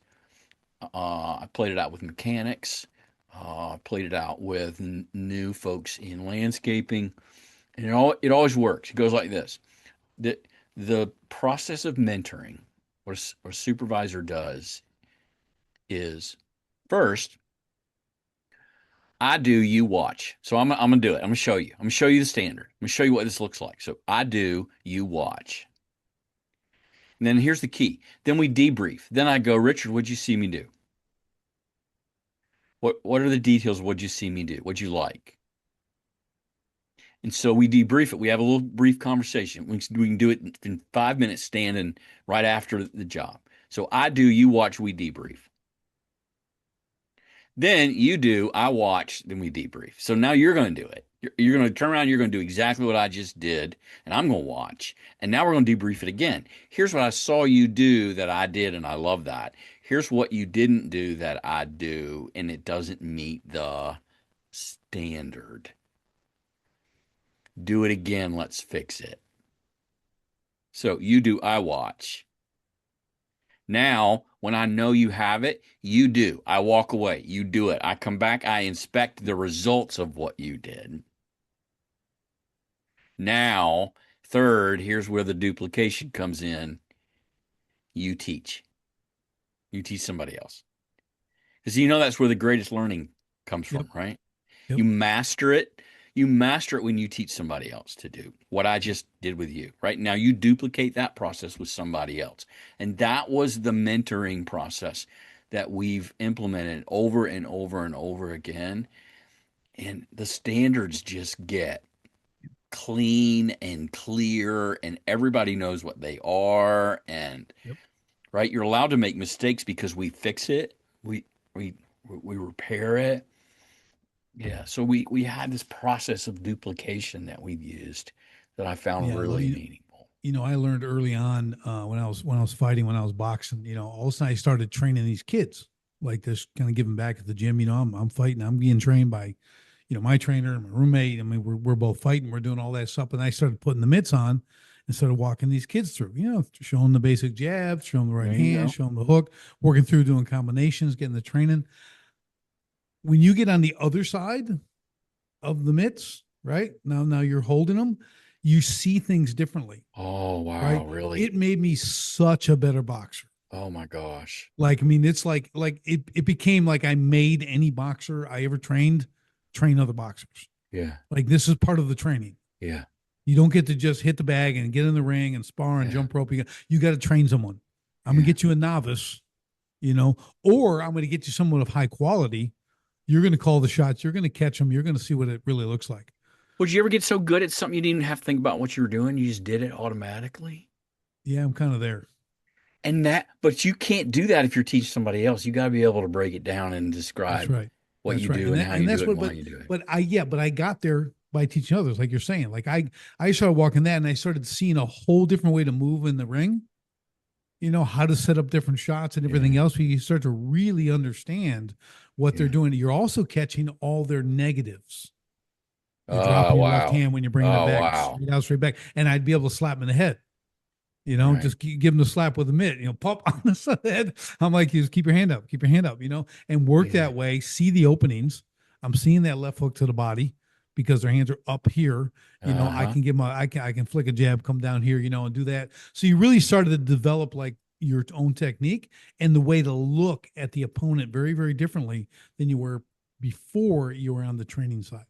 Speaker 1: I played it out with mechanics. I played it out with new folks in landscaping, and it always works. It goes like this: the the process of mentoring, what a supervisor does is first, I do, you watch. So I'm gonna do it. I'm gonna show you. I'm gonna show you the standard. I'm gonna show you what this looks like. So I do, you watch. And then here's the key. Then we debrief. Then I go, Richard, what'd you see me do? What are the details of what'd you see me do? What'd you like? And so we debrief it. We have a little brief conversation. We can do it in 5 minutes standing right after the job. So I do, you watch, we debrief. Then you do, I watch, then we debrief. So now you're going to do it. You're going to turn around, you're going to do exactly what I just did, and I'm going to watch. And now we're going to debrief it again. Here's what I saw you do that I did, and I love that. Here's what you didn't do that I do, and it doesn't meet the standard. Do it again, let's fix it. So you do, I watch. Now, when I know you have it, you do. I walk away. You do it. I come back. I inspect the results of what you did. Now, third, here's where the duplication comes in. You teach. You teach somebody else. Because that's where the greatest learning comes
Speaker 2: Yep.
Speaker 1: from, right?
Speaker 2: Yep.
Speaker 1: You master it. You master it when you teach somebody else to do what I just did with you. Right now, you duplicate that process with somebody else. And that was the mentoring process that we've implemented over and over and over again. And the standards just get clean and clear, and everybody knows what they are. And
Speaker 2: Yep.
Speaker 1: right, you're allowed to make mistakes because we fix it, we we we repair it. Yeah, so we had this process of duplication that we've used that I found
Speaker 2: Yeah. Well,
Speaker 1: really meaningful.
Speaker 2: I learned early on when I was fighting, when I was boxing. All of a sudden I started training these kids like this, kind of giving back at the gym. I'm fighting. I'm being trained by my trainer and my roommate. I mean, we're both fighting. We're doing all that stuff. And I started putting the mitts on and started walking these kids through, showing the basic jabs, showing the right
Speaker 1: There you
Speaker 2: hand,
Speaker 1: go.
Speaker 2: showing the hook, working through doing combinations, getting the training. When you get on the other side of the mitts, right? Now you're holding them. You see things differently,
Speaker 1: Oh,
Speaker 2: right?
Speaker 1: wow, really?
Speaker 2: It made me such a better boxer.
Speaker 1: Oh my gosh.
Speaker 2: Like, I mean, it's like it became like I made any boxer I ever trained train other boxers.
Speaker 1: Yeah.
Speaker 2: Like this is part of the training.
Speaker 1: Yeah.
Speaker 2: You don't get to just hit the bag and get in the ring and spar and
Speaker 1: Yeah.
Speaker 2: jump rope. You got to train someone. I'm gonna
Speaker 1: Yeah.
Speaker 2: get you a novice, you know, or I'm gonna get you someone of high quality. You're gonna call the shots. You're gonna catch them. You're gonna see what it really looks like.
Speaker 1: Would you ever get so good at something you didn't even have to think about what you were doing? You just did it automatically?
Speaker 2: Yeah, I'm kind of there.
Speaker 1: And that, but you can't do that if you're teaching somebody else. You got to be able to break it down and
Speaker 2: That's
Speaker 1: describe
Speaker 2: right.
Speaker 1: what you
Speaker 2: That's right.
Speaker 1: do and how
Speaker 2: And
Speaker 1: you do
Speaker 2: that's
Speaker 1: it and
Speaker 2: what
Speaker 1: why you do it.
Speaker 2: but I yeah, but I got there by teaching others, like you're saying. Like I started walking that and I started seeing a whole different way to move in the ring, how to set up different shots and
Speaker 1: Yeah.
Speaker 2: everything else. You start to really understand what they're
Speaker 1: Yeah.
Speaker 2: doing. You're also catching all their negatives. You're
Speaker 1: Oh,
Speaker 2: dropping your left
Speaker 1: wow.
Speaker 2: hand when you're bringing it
Speaker 1: Oh,
Speaker 2: back
Speaker 1: wow.
Speaker 2: straight out, straight back. And I'd be able to slap him in the head.
Speaker 1: Right.
Speaker 2: Just give them the slap with a mitt, pop on the side of the head. I'm like, just keep your hand up, and work
Speaker 1: Yeah.
Speaker 2: that way. See the openings. I'm seeing that left hook to the body because their hands are up here. I
Speaker 1: Uh-huh.
Speaker 2: can give them, I can flick a jab, come down here, and do that. So you really started to develop like your own technique and the way to look at the opponent very, very differently than you were before you were on the training side.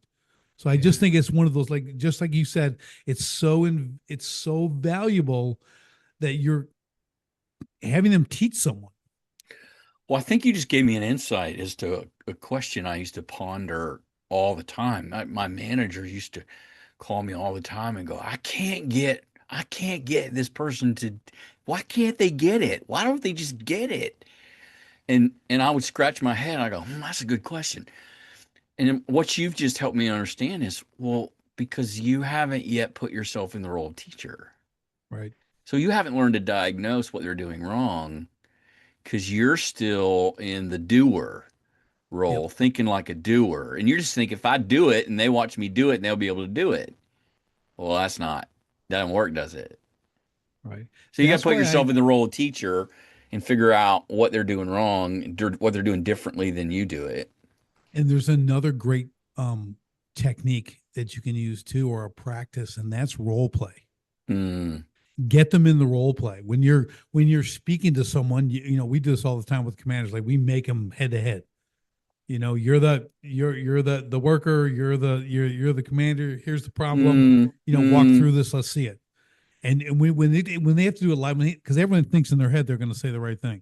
Speaker 2: So I just
Speaker 1: Yeah.
Speaker 2: think it's one of those, like, just like you said, it's so valuable that you're having them teach someone.
Speaker 1: Well, I think you just gave me an insight as to a question I used to ponder all the time. My manager used to call me all the time and go, I can't get this person to, why can't they get it? Why don't they just get it? And I would scratch my head. I go, that's a good question. And what you've just helped me understand is, well, because you haven't yet put yourself in the role of teacher.
Speaker 2: Right.
Speaker 1: So you haven't learned to diagnose what they're doing wrong because you're still in the doer
Speaker 2: Yep.
Speaker 1: role, thinking like a doer. And you're just thinking, if I do it and they watch me do it, and they'll be able to do it. Well, that doesn't work, does it?
Speaker 2: Right.
Speaker 1: So you got to
Speaker 2: That's
Speaker 1: put
Speaker 2: why
Speaker 1: yourself in the role of teacher and figure out what they're doing wrong, what they're doing differently than you do it.
Speaker 2: and there's another great technique that you can use too, or a practice, and that's role play.
Speaker 1: Mm,
Speaker 2: Get them in the role play when you're speaking to someone. We do this all the time with commanders. Like we make them head to head. You're the worker. You're the commander. Here's the problem.
Speaker 1: mm,
Speaker 2: Walk
Speaker 1: mm.
Speaker 2: through this. Let's see it. And when they have to do it live, because everyone thinks in their head they're going to say the right thing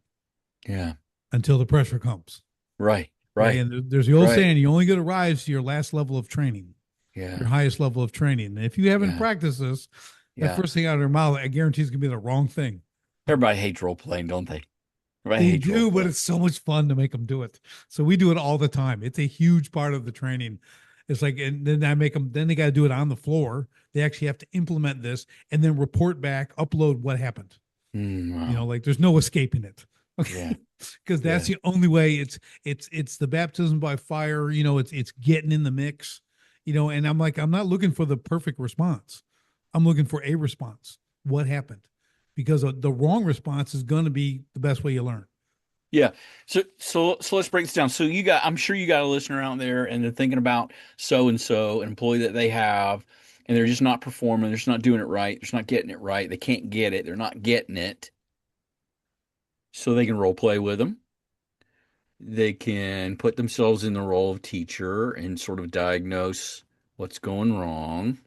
Speaker 1: Yeah.
Speaker 2: until the pressure comes.
Speaker 1: Right.
Speaker 2: Okay.
Speaker 1: Right.
Speaker 2: And there's the old
Speaker 1: Right.
Speaker 2: saying, you only get to rise to your last level of training, your
Speaker 1: Yeah.
Speaker 2: highest level of training. And if you haven't
Speaker 1: Yeah.
Speaker 2: practiced this, that
Speaker 1: Yeah.
Speaker 2: first thing out of their mouth, I guarantee is going to be the wrong thing.
Speaker 1: Everybody hates role playing, don't they? Everybody
Speaker 2: They
Speaker 1: hates role
Speaker 2: do, but
Speaker 1: play.
Speaker 2: it's so much fun to make them do it. So we do it all the time. It's a huge part of the training. It's like, and then I make them, then they got to do it on the floor. They actually have to implement this and then report back, upload what happened.
Speaker 1: Wow.
Speaker 2: Like there's no escaping it.
Speaker 1: Yeah.
Speaker 2: Okay. Because that's
Speaker 1: Yeah.
Speaker 2: the only way. It's the baptism by fire. It's getting in the mix. And I'm like, I'm not looking for the perfect response. I'm looking for a response. What happened? Because the wrong response is going to be the best way you learn.
Speaker 1: Yeah. So let's break this down. So I'm sure you got a listener out there and they're thinking about so and so, an employee that they have, and they're just not performing, they're just not doing it right, they're just not getting it right, they can't get it, they're not getting it. So they can role play with them. They can put themselves in the role of teacher and sort of diagnose what's going wrong.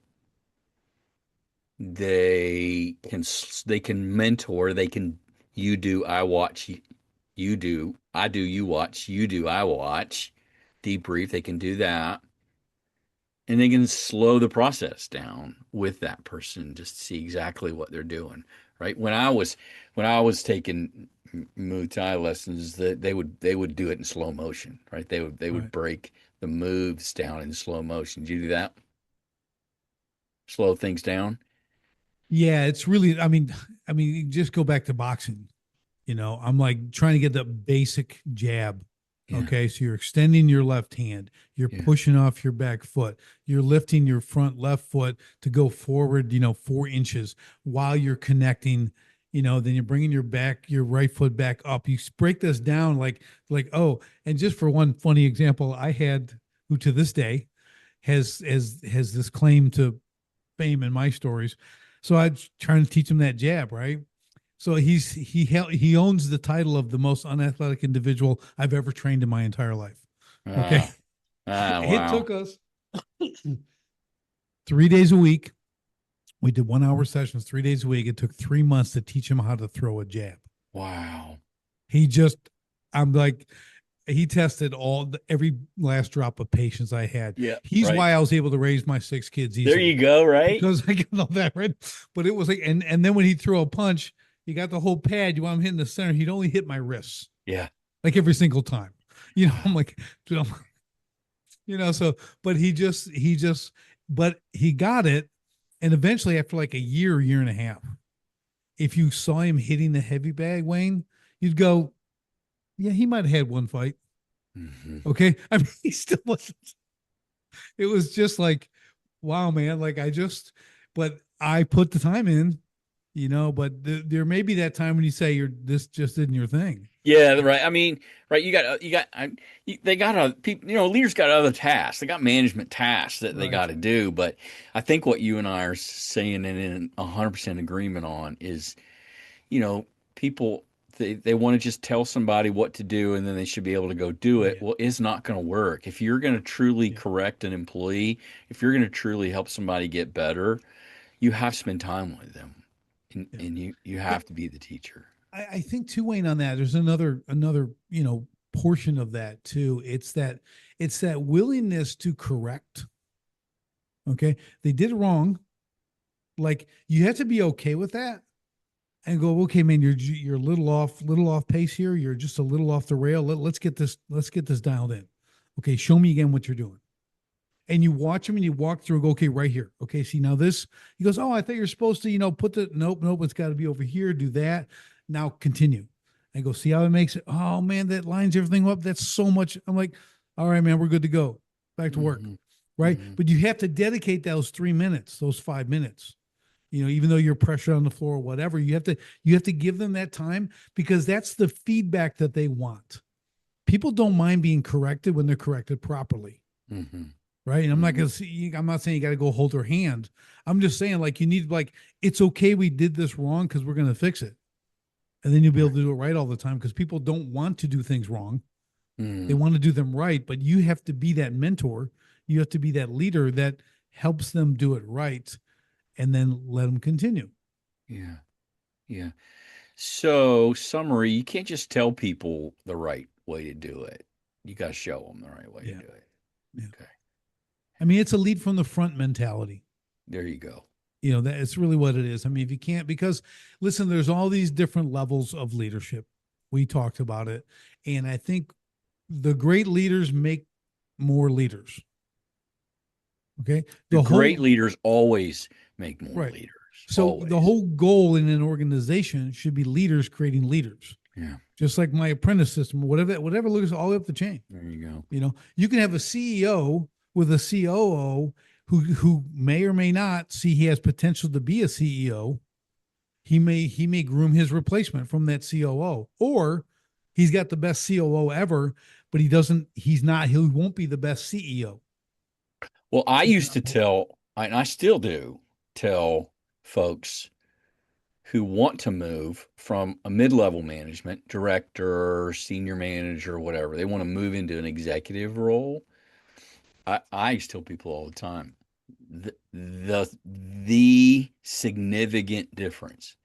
Speaker 1: They can mentor, they can you do, I watch, you do, I do, you watch, you do, I watch, debrief, they can do that. And they can slow the process down with that person just to see exactly what they're doing. Right. When I was taking Muay Thai lessons, that they would do it in slow motion. Right. They would
Speaker 2: Right.
Speaker 1: break the moves down in slow motion. Did you do that? Slow things down?
Speaker 2: Yeah, it's really. I mean, you just go back to boxing. I'm like trying to get the basic jab.
Speaker 1: Yeah.
Speaker 2: Okay, so you're extending your left hand, you're
Speaker 1: Yeah.
Speaker 2: pushing off your back foot, you're lifting your front left foot to go forward, 4 inches while you're connecting. Then you're bringing your right foot back up. You break this down like oh, and just for one funny example, I had who to this day has this claim to fame in my stories. So I was trying to teach him that jab, right? So he owns the title of the most unathletic individual I've ever trained in my entire life. Okay.
Speaker 1: Ah,
Speaker 2: It
Speaker 1: wow.
Speaker 2: took us 3 days a week. We did 1 hour sessions 3 days a week. It took 3 months to teach him how to throw a jab.
Speaker 1: Wow.
Speaker 2: He just, I'm like, he tested every last drop of patience I had.
Speaker 1: Yeah,
Speaker 2: He's
Speaker 1: right.
Speaker 2: why I was able to raise my 6 kids
Speaker 1: There you
Speaker 2: easily
Speaker 1: go, right?
Speaker 2: because I got all that right. But it was like, and then when he threw a punch, he got the whole pad. You want him hitting the center. He'd only hit my wrists
Speaker 1: Yeah.
Speaker 2: like every single time. I'm
Speaker 1: Wow.
Speaker 2: like, dude, so, but but he got it. And eventually, after like a year and a half, if you saw him hitting the heavy bag, Wayne, you'd go, yeah, he might have had one fight.
Speaker 1: Hmm.
Speaker 2: Okay. I mean, he still wasn't. It was just like, wow, man. Like but I put the time in, but there may be that time when you say this just isn't your thing.
Speaker 1: Yeah, right. I mean, right. They got other people, leaders got other tasks. They got management tasks that they
Speaker 2: Right.
Speaker 1: got to do. But I think what you and I are saying and in 100% agreement on is, you know, people, they want to just tell somebody what to do and then they should be able to go do
Speaker 2: Oh,
Speaker 1: it.
Speaker 2: yeah.
Speaker 1: Well, it's not going to work. If you're going to truly
Speaker 2: Yeah.
Speaker 1: correct an employee, if you're going to truly help somebody get better, you have to spend time with them, and,
Speaker 2: Yeah.
Speaker 1: and you
Speaker 2: But
Speaker 1: have to be the teacher.
Speaker 2: I think too, Wayne, on that, there's another, portion of that too. It's that willingness to correct. Okay. They did it wrong. Like you have to be okay with that and go, okay, man, you're a little off pace here. You're just a little off the rail. Let's get this dialed in. Okay, show me again what you're doing. And you watch him and you walk through and go, okay, right here. Okay, see now this. He goes, oh, I thought you're supposed to, put the nope, it's got to be over here. Do that. Now continue. I go, see how it makes it. Oh man, that lines everything up. That's so much. I'm like, all right, man, we're good to go. Back to work.
Speaker 1: Hmm.
Speaker 2: Right.
Speaker 1: Hmm.
Speaker 2: But you have to dedicate those 3 minutes, those 5 minutes. Even though you're pressured on the floor or whatever, you have to give them that time because that's the feedback that they want. People don't mind being corrected when they're corrected properly,
Speaker 1: Hmm.
Speaker 2: right? And
Speaker 1: Hmm.
Speaker 2: I'm not saying you got to go hold her hand. I'm just saying like you need like it's okay we did this wrong because we're going to fix it, and then you'll be able
Speaker 1: Right.
Speaker 2: to do it right all the time because people don't want to do things wrong. They
Speaker 1: Hmm.
Speaker 2: want to do them right, but you have to be that mentor. You have to be that leader that helps them do it right, and then let them continue.
Speaker 1: Yeah. Yeah. So, summary, you can't just tell people the right way to do it. You got to show them the right way to
Speaker 2: Yeah,
Speaker 1: do it.
Speaker 2: yeah.
Speaker 1: Okay.
Speaker 2: I mean, it's a lead from the front mentality.
Speaker 1: There you go.
Speaker 2: That it's really what it is. I mean, if you can't, because listen, there's all these different levels of leadership. We talked about it. And I think the great leaders make more leaders. Okay.
Speaker 1: The
Speaker 2: The
Speaker 1: great
Speaker 2: whole,
Speaker 1: leaders always make more
Speaker 2: right.
Speaker 1: leaders.
Speaker 2: So the
Speaker 1: Always.
Speaker 2: whole goal in an organization should be leaders creating leaders,
Speaker 1: Yeah.
Speaker 2: just like my apprentice system, whatever looks all the way up the chain.
Speaker 1: There you go.
Speaker 2: You can have a CEO with a COO who may or may not see he has potential to be a CEO. He may groom his replacement from that COO, or he's got the best COO ever, but he won't be the best CEO.
Speaker 1: Well, I
Speaker 2: He's
Speaker 1: used
Speaker 2: not
Speaker 1: to tell, and I still do tell folks who want to move from a mid-level management, director, senior manager, whatever, they want to move into an executive role. I used to tell people all the time, the significant difference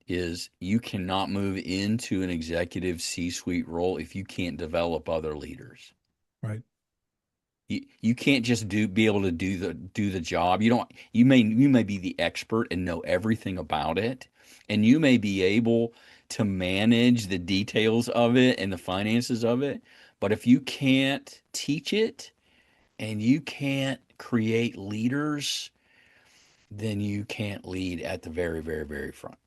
Speaker 1: is you cannot move into an executive C-suite role if you can't develop other leaders.
Speaker 2: right.
Speaker 1: You can't just be able to do the job. You may be the expert and know everything about it, and you may be able to manage the details of it and the finances of it, but if you can't teach it and you can't create leaders, then you can't lead at the very, very, very front.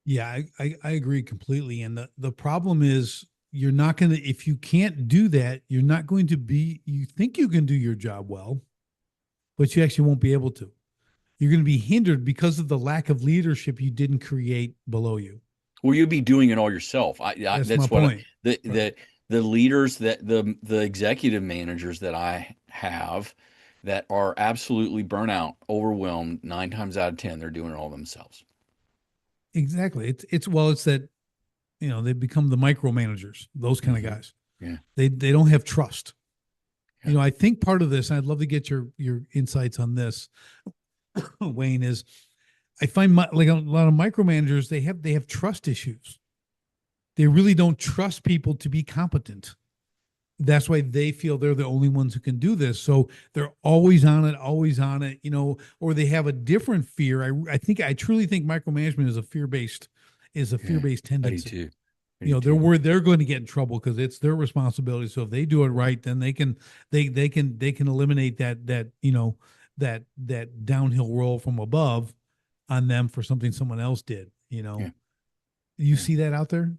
Speaker 2: Yeah, I agree completely. And the problem is you're not going to, if you can't do that, you're not going to you think you can do your job well, but you actually won't be able to. You're going to be hindered because of the lack of leadership you didn't create below you.
Speaker 1: Well, you'll be doing it all yourself.
Speaker 2: That's my
Speaker 1: That's what
Speaker 2: point.
Speaker 1: the
Speaker 2: Right.
Speaker 1: the the leaders, that the executive managers that I have, that are absolutely burnt out, overwhelmed. 9 times out of 10, they're doing it all themselves.
Speaker 2: Exactly. It's that, they become the micromanagers, those kind of
Speaker 1: Hmm.
Speaker 2: guys.
Speaker 1: Yeah.
Speaker 2: They don't have trust.
Speaker 1: Yeah.
Speaker 2: I think part of this, and I'd love to get your insights on this, Wayne, is I find like a lot of micromanagers, they have trust issues. They really don't trust people to be competent. That's why they feel they're the only ones who can do this. So they're always on it, or they have a different fear. I truly think micromanagement is a
Speaker 1: Yeah.
Speaker 2: fear-based
Speaker 1: I do
Speaker 2: tendency.
Speaker 1: too. I do
Speaker 2: They're
Speaker 1: too.
Speaker 2: worried they're going to get in trouble because it's their responsibility. So if they do it right, then they can eliminate that downhill roll from above on them for something someone else did.
Speaker 1: Yeah.
Speaker 2: You
Speaker 1: Yeah.
Speaker 2: see that out there?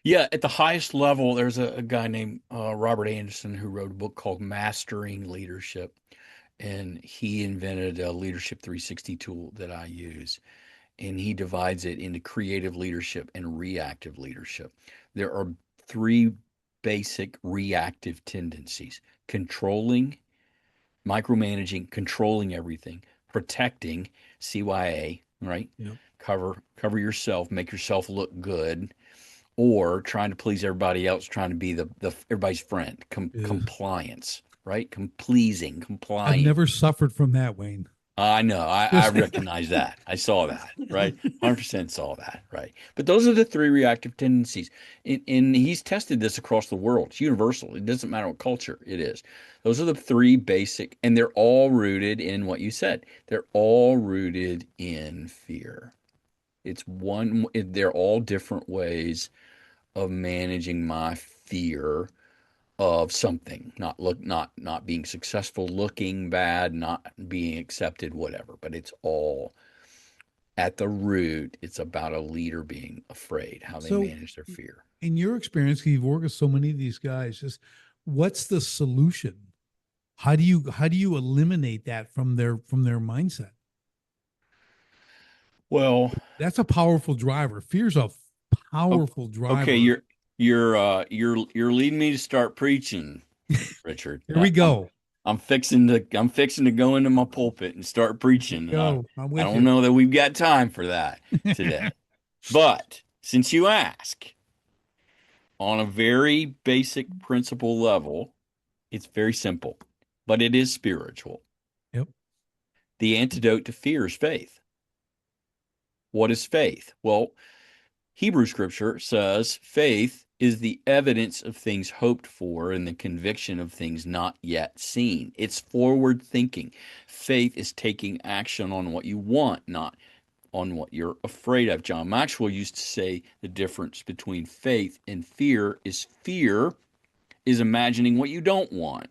Speaker 1: Yeah. At the highest level, there's a guy named Robert Anderson who wrote a book called Mastering Leadership. And he invented a Leadership 360 tool that I use. And he divides it into creative leadership and reactive leadership. There are three basic reactive tendencies: controlling, micromanaging, controlling everything; protecting, CYA, right?
Speaker 2: Yep.
Speaker 1: Cover yourself, make yourself look good, or trying to please everybody else, trying to be the everybody's friend.
Speaker 2: Ugh.
Speaker 1: Compliance, right? Pleasing,
Speaker 2: I've
Speaker 1: compliant.
Speaker 2: never suffered from that, Wayne.
Speaker 1: I know. I
Speaker 2: Just
Speaker 1: recognize that. I saw that, right? 100% saw that, right? But those are the three reactive tendencies. And he's tested this across the world. It's universal. It doesn't matter what culture it is. Those are the three basic, and they're all rooted in what you said. They're all rooted in fear. They're all different ways of managing my fear of something, not being successful, looking bad, not being accepted, whatever. But it's all at the root. It's about a leader being afraid, how they
Speaker 2: so
Speaker 1: manage their fear.
Speaker 2: in your experience, 'cause you've worked with so many of these guys, just what's the solution? How do you eliminate that from their mindset?
Speaker 1: Well,
Speaker 2: That's a powerful driver. Fear's a
Speaker 1: o-
Speaker 2: powerful
Speaker 1: okay,
Speaker 2: driver.
Speaker 1: you're leading me to start preaching, Richard.
Speaker 2: Here we go.
Speaker 1: I'm fixing to go into my pulpit and start preaching, and
Speaker 2: Go. I'm
Speaker 1: I
Speaker 2: with
Speaker 1: don't
Speaker 2: you.
Speaker 1: know that we've got time for that today. But since you ask, on a very basic principle level, it's very simple, but it is spiritual.
Speaker 2: Yep.
Speaker 1: The antidote to fear is faith. What is faith? Well, Hebrew scripture says faith is the evidence of things hoped for and the conviction of things not yet seen. It's forward thinking. Faith is taking action on what you want, not on what you're afraid of. John Maxwell used to say the difference between faith and fear is imagining what you don't want.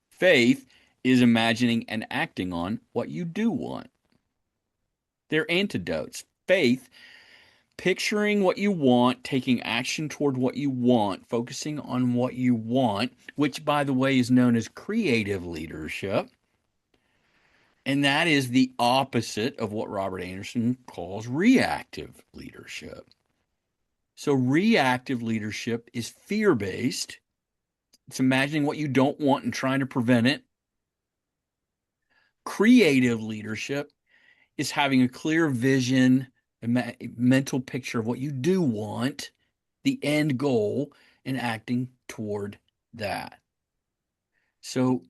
Speaker 1: Faith is imagining and acting on what you do want. They're antidotes. Faith, picturing what you want, taking action toward what you want, focusing on what you want, which, by the way, is known as creative leadership. And that is the opposite of what Robert Anderson calls reactive leadership. So, reactive leadership is fear based, it's imagining what you don't want and trying to prevent it. Creative leadership is having a clear vision, a mental picture of what you do want, the end goal, and acting toward that. So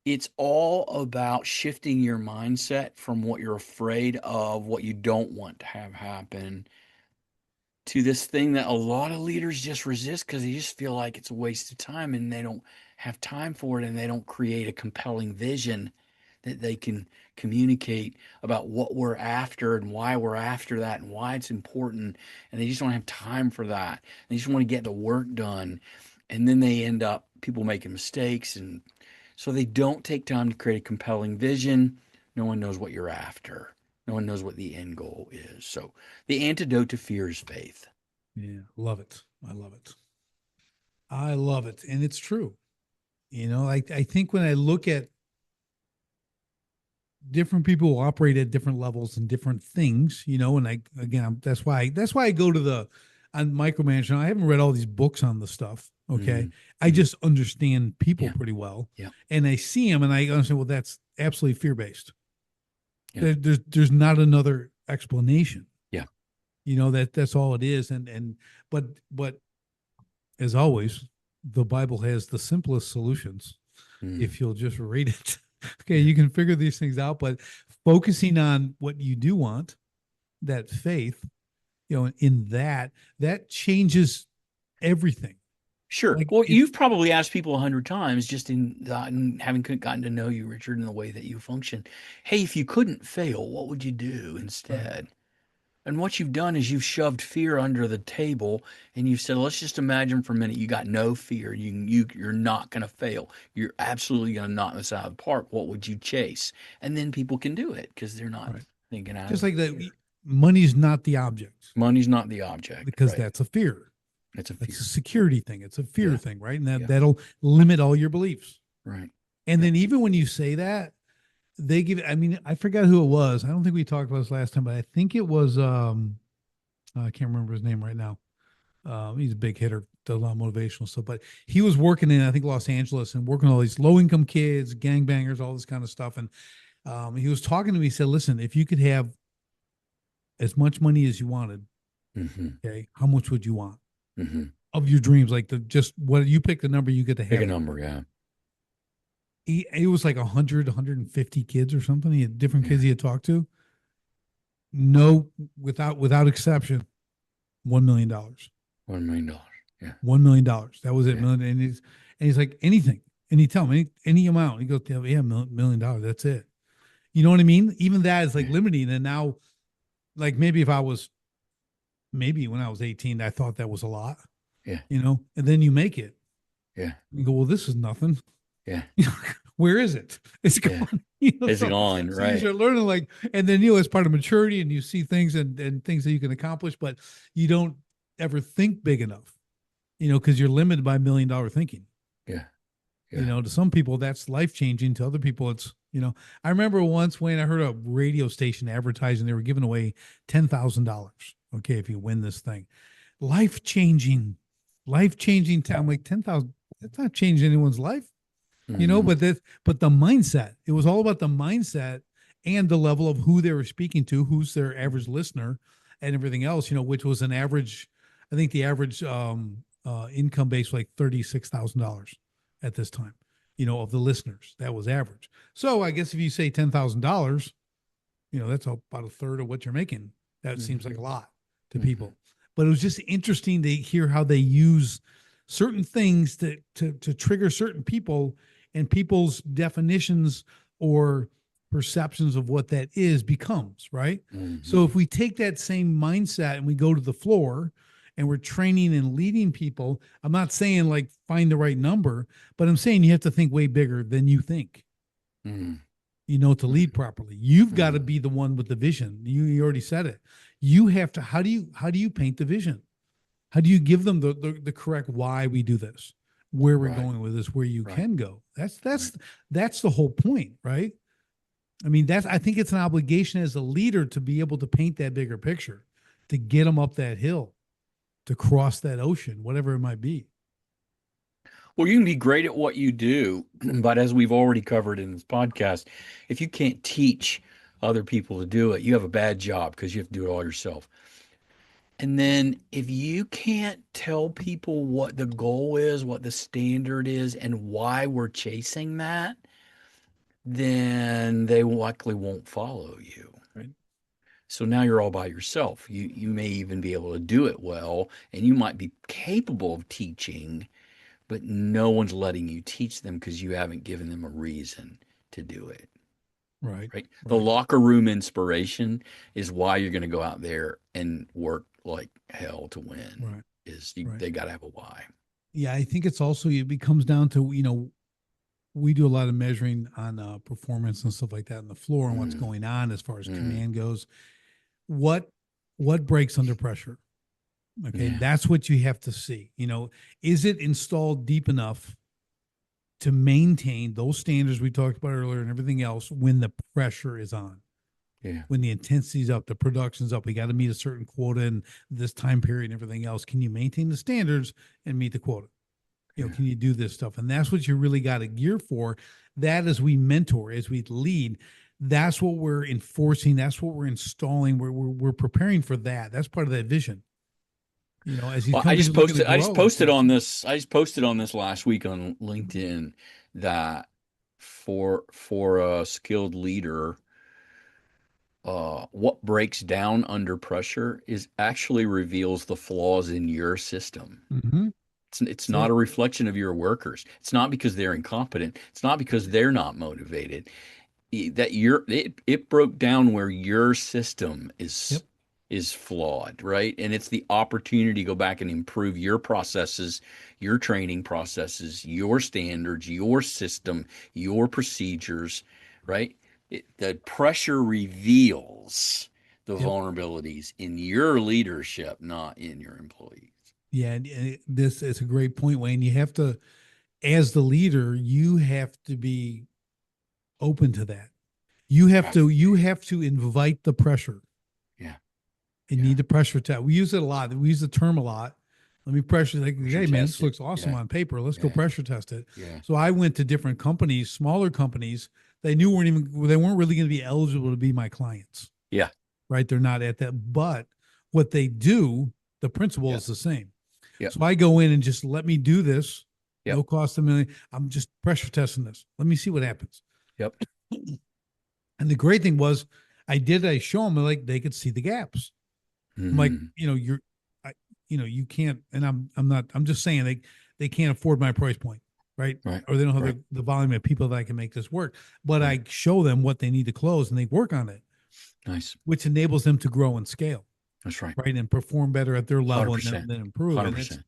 Speaker 1: it's all about shifting your mindset from what you're afraid of, what you don't want to have happen, to this thing that a lot of leaders just resist because they just feel like it's a waste of time and they don't have time for it, and they don't create a compelling vision that they can communicate about what we're after and why we're after that and why it's important. And they just don't have time for that. They just want to get the work done. And then they end up people making mistakes. And so they don't take time to create a compelling vision. No one knows what you're after. No one knows what the end goal is. So the antidote to fear is faith.
Speaker 2: Yeah. Love it. I love it. I love it. And it's true. I think when I look at different people who operate at different levels and different things, and that's why I go to the on micromanagement. I haven't read all these books on the stuff. Okay.
Speaker 1: Mm,
Speaker 2: I
Speaker 1: mm,
Speaker 2: just understand people
Speaker 1: yeah.
Speaker 2: pretty well,
Speaker 1: Yeah.
Speaker 2: and I see them and I understand, well, that's absolutely fear based.
Speaker 1: Yeah.
Speaker 2: There's not another explanation.
Speaker 1: Yeah.
Speaker 2: That's all it is. But, but as always, the Bible has the simplest solutions
Speaker 1: Mm,
Speaker 2: if you'll just read it. Okay.
Speaker 1: yeah.
Speaker 2: You can figure these things out, but focusing on what you do want, that faith, in that changes everything.
Speaker 1: Sure.
Speaker 2: Like
Speaker 1: Well,
Speaker 2: it,
Speaker 1: you've probably asked people 100 times just in having gotten to know you, Richard, and the way that you function. Hey, if you couldn't fail, what would you do
Speaker 2: right.
Speaker 1: instead? And what you've done is you've shoved fear under the table and you've said, let's just imagine for a minute you got no fear. You're not going to fail. You're absolutely going to knock this out of the park. What would you chase? And then people can do it because they're not
Speaker 2: Right.
Speaker 1: thinking out
Speaker 2: Just
Speaker 1: of
Speaker 2: like that,
Speaker 1: fear.
Speaker 2: money's not the object
Speaker 1: Money's not the object,
Speaker 2: because
Speaker 1: right?
Speaker 2: that's a fear.
Speaker 1: It's a
Speaker 2: That's a
Speaker 1: fear.
Speaker 2: security thing. It's a fear
Speaker 1: Yeah,
Speaker 2: thing, right? And that
Speaker 1: yeah,
Speaker 2: that'll limit all your beliefs.
Speaker 1: right.
Speaker 2: And
Speaker 1: Yeah.
Speaker 2: then even when you say that, they give. I mean, I forgot who it was. I don't think we talked about this last time, but I think it was. I can't remember his name right now. He's a big hitter, does a lot of motivational stuff. But he was working in, I think, Los Angeles and working with all these low income kids, gangbangers, all this kind of stuff. And he was talking to me. He said, "Listen, if you could have as much money as you wanted,
Speaker 1: Mm-hmm.
Speaker 2: okay, how much would you want
Speaker 1: Mm-hmm.
Speaker 2: of your dreams? Like the just what you pick the number, you get to
Speaker 1: Pick a
Speaker 2: have it."
Speaker 1: number. Yeah.
Speaker 2: It was like 100, 150 kids or something. He had different
Speaker 1: Yeah.
Speaker 2: kids he had talked to. No, without exception, $1 million.
Speaker 1: $1 million. Yeah.
Speaker 2: $1 million. That was it.
Speaker 1: Yeah.
Speaker 2: Million, and he's like, anything. And he tell him any amount. He goes, yeah, $1 million. That's it. You know what I mean? Even that is like
Speaker 1: Yeah.
Speaker 2: limiting. And now, like maybe when I was 18, I thought that was a lot,
Speaker 1: Yeah.
Speaker 2: and then you make it.
Speaker 1: Yeah.
Speaker 2: You go, well, this is nothing.
Speaker 1: Yeah.
Speaker 2: Where is it? It's
Speaker 1: Yeah.
Speaker 2: gone.
Speaker 1: It's
Speaker 2: So
Speaker 1: gone.
Speaker 2: so you
Speaker 1: Right.
Speaker 2: start learning, like, and then as part of maturity, and you see things and things that you can accomplish, but you don't ever think big enough, because you're limited by $1 million thinking.
Speaker 1: Yeah. Yeah.
Speaker 2: To some people that's life changing. To other people, it's. I remember once when I heard a radio station advertising they were giving away $10,000. Okay, if you win this thing, life changing, life changing time. I'm like 10,000. That's not changing anyone's life.
Speaker 1: Mm-hmm.
Speaker 2: But the mindset, it was all about the mindset and the level of who they were speaking to, who's their average listener, and everything else, which was an average. I think the average income base was like $36,000 at this time, of the listeners. That was average. So I guess if you say $10,000, that's about a third of what you're making. That seems
Speaker 1: Mm-hmm.
Speaker 2: like a lot to
Speaker 1: Mm-hmm.
Speaker 2: people. But it was just interesting to hear how they use certain things to trigger certain people, and people's definitions or perceptions of what that is becomes, right? So
Speaker 1: Mm-hmm.
Speaker 2: if we take that same mindset and we go to the floor and we're training and leading people, I'm not saying like find the right number, but I'm saying you have to think way bigger than you think,
Speaker 1: Mm-hmm.
Speaker 2: to lead properly. You've got to be the one with the vision. You already said it. You have to, how do you paint the vision? How do you give them the correct why we do this, where we're
Speaker 1: Right.
Speaker 2: going with this, where you
Speaker 1: Right.
Speaker 2: can go? That's
Speaker 1: Right.
Speaker 2: that's that's the whole point, right? I mean, I think it's an obligation as a leader to be able to paint that bigger picture, to get them up that hill, to cross that ocean, whatever it might be.
Speaker 1: Well, you can be great at what you do, but as we've already covered in this podcast, if you can't teach other people to do it, you have a bad job because you have to do it all yourself. And then if you can't tell people what the goal is, what the standard is, and why we're chasing that, then they likely won't follow you.
Speaker 2: Right.
Speaker 1: So now you're all by yourself. You may even be able to do it well, and you might be capable of teaching, but no one's letting you teach them because you haven't given them a reason to do it.
Speaker 2: Right.
Speaker 1: Right? The
Speaker 2: Right.
Speaker 1: locker room inspiration is why you're going to go out there and work like hell to win.
Speaker 2: Right. Right.
Speaker 1: They got to have a why.
Speaker 2: Yeah, I think it's also it becomes down to we do a lot of measuring on performance and stuff like that on the floor and what's
Speaker 1: Mm,
Speaker 2: going on as far as
Speaker 1: mm,
Speaker 2: command goes. What what breaks under pressure? Okay,
Speaker 1: yeah,
Speaker 2: that's what you have to see. Is it installed deep enough to maintain those standards we talked about earlier and everything else when the pressure is on,
Speaker 1: yeah,
Speaker 2: when the intensity's up, the production's up, we got to meet a certain quota in this time period and everything else. Can you maintain the standards and meet the quota?
Speaker 1: Yeah.
Speaker 2: can you do this stuff? And that's what you really got to gear for. That as we mentor, as we lead, that's what we're enforcing. That's what we're installing. We're preparing for that. That's part of that vision. As these
Speaker 1: Well,
Speaker 2: companies are looking to
Speaker 1: I just
Speaker 2: grow, it's
Speaker 1: posted
Speaker 2: like,
Speaker 1: on this. I just posted on this last week on LinkedIn that for a skilled leader, what breaks down under pressure is actually reveals the flaws in your system.
Speaker 2: mm-hmm,
Speaker 1: It's
Speaker 2: that's
Speaker 1: not
Speaker 2: it.
Speaker 1: a reflection of your workers. It's not because they're incompetent. It's not because they're not motivated. It broke down where your system
Speaker 2: Yep.
Speaker 1: is flawed, right? And it's the opportunity to go back and improve your processes, your training processes, your standards, your system, your procedures, right? The pressure reveals the
Speaker 2: Yep.
Speaker 1: vulnerabilities in your leadership, not in your employees.
Speaker 2: Yeah. And this is a great point, Wayne. You have to, as the leader, you have to be open to that.
Speaker 1: Have to
Speaker 2: You
Speaker 1: be.
Speaker 2: have to invite the pressure
Speaker 1: Yeah,
Speaker 2: and
Speaker 1: yeah.
Speaker 2: need the pressure test. We use it a lot. We use the term a lot. Let me pressure, like,
Speaker 1: Pressure
Speaker 2: hey man,
Speaker 1: test
Speaker 2: this
Speaker 1: it.
Speaker 2: looks awesome
Speaker 1: Yeah,
Speaker 2: on paper. Let's go
Speaker 1: yeah,
Speaker 2: pressure test it.
Speaker 1: yeah,
Speaker 2: So I went to different companies, smaller companies. They weren't really going to be eligible to be my clients,
Speaker 1: yeah,
Speaker 2: right? They're not at that. But what they do, the principle
Speaker 1: yeah,
Speaker 2: is the same.
Speaker 1: yeah,
Speaker 2: So I go in and just let me do this,
Speaker 1: yeah,
Speaker 2: no cost a million. I'm just pressure testing this. Let me see what happens.
Speaker 1: yep.
Speaker 2: And the great thing was, I show them like they could see the gaps. I'm like,
Speaker 1: Mm,
Speaker 2: I, you can't, and I'm not, I'm just saying they can't afford my price point, right?
Speaker 1: right,
Speaker 2: Or they don't have
Speaker 1: right.
Speaker 2: the volume of people that I can make this work. But
Speaker 1: Right.
Speaker 2: I show them what they need to close and they work on it,
Speaker 1: Nice.
Speaker 2: which enables them to grow and scale,
Speaker 1: That's right.
Speaker 2: right? And perform better at their level and
Speaker 1: 100%.
Speaker 2: then improve. And we
Speaker 1: 100%.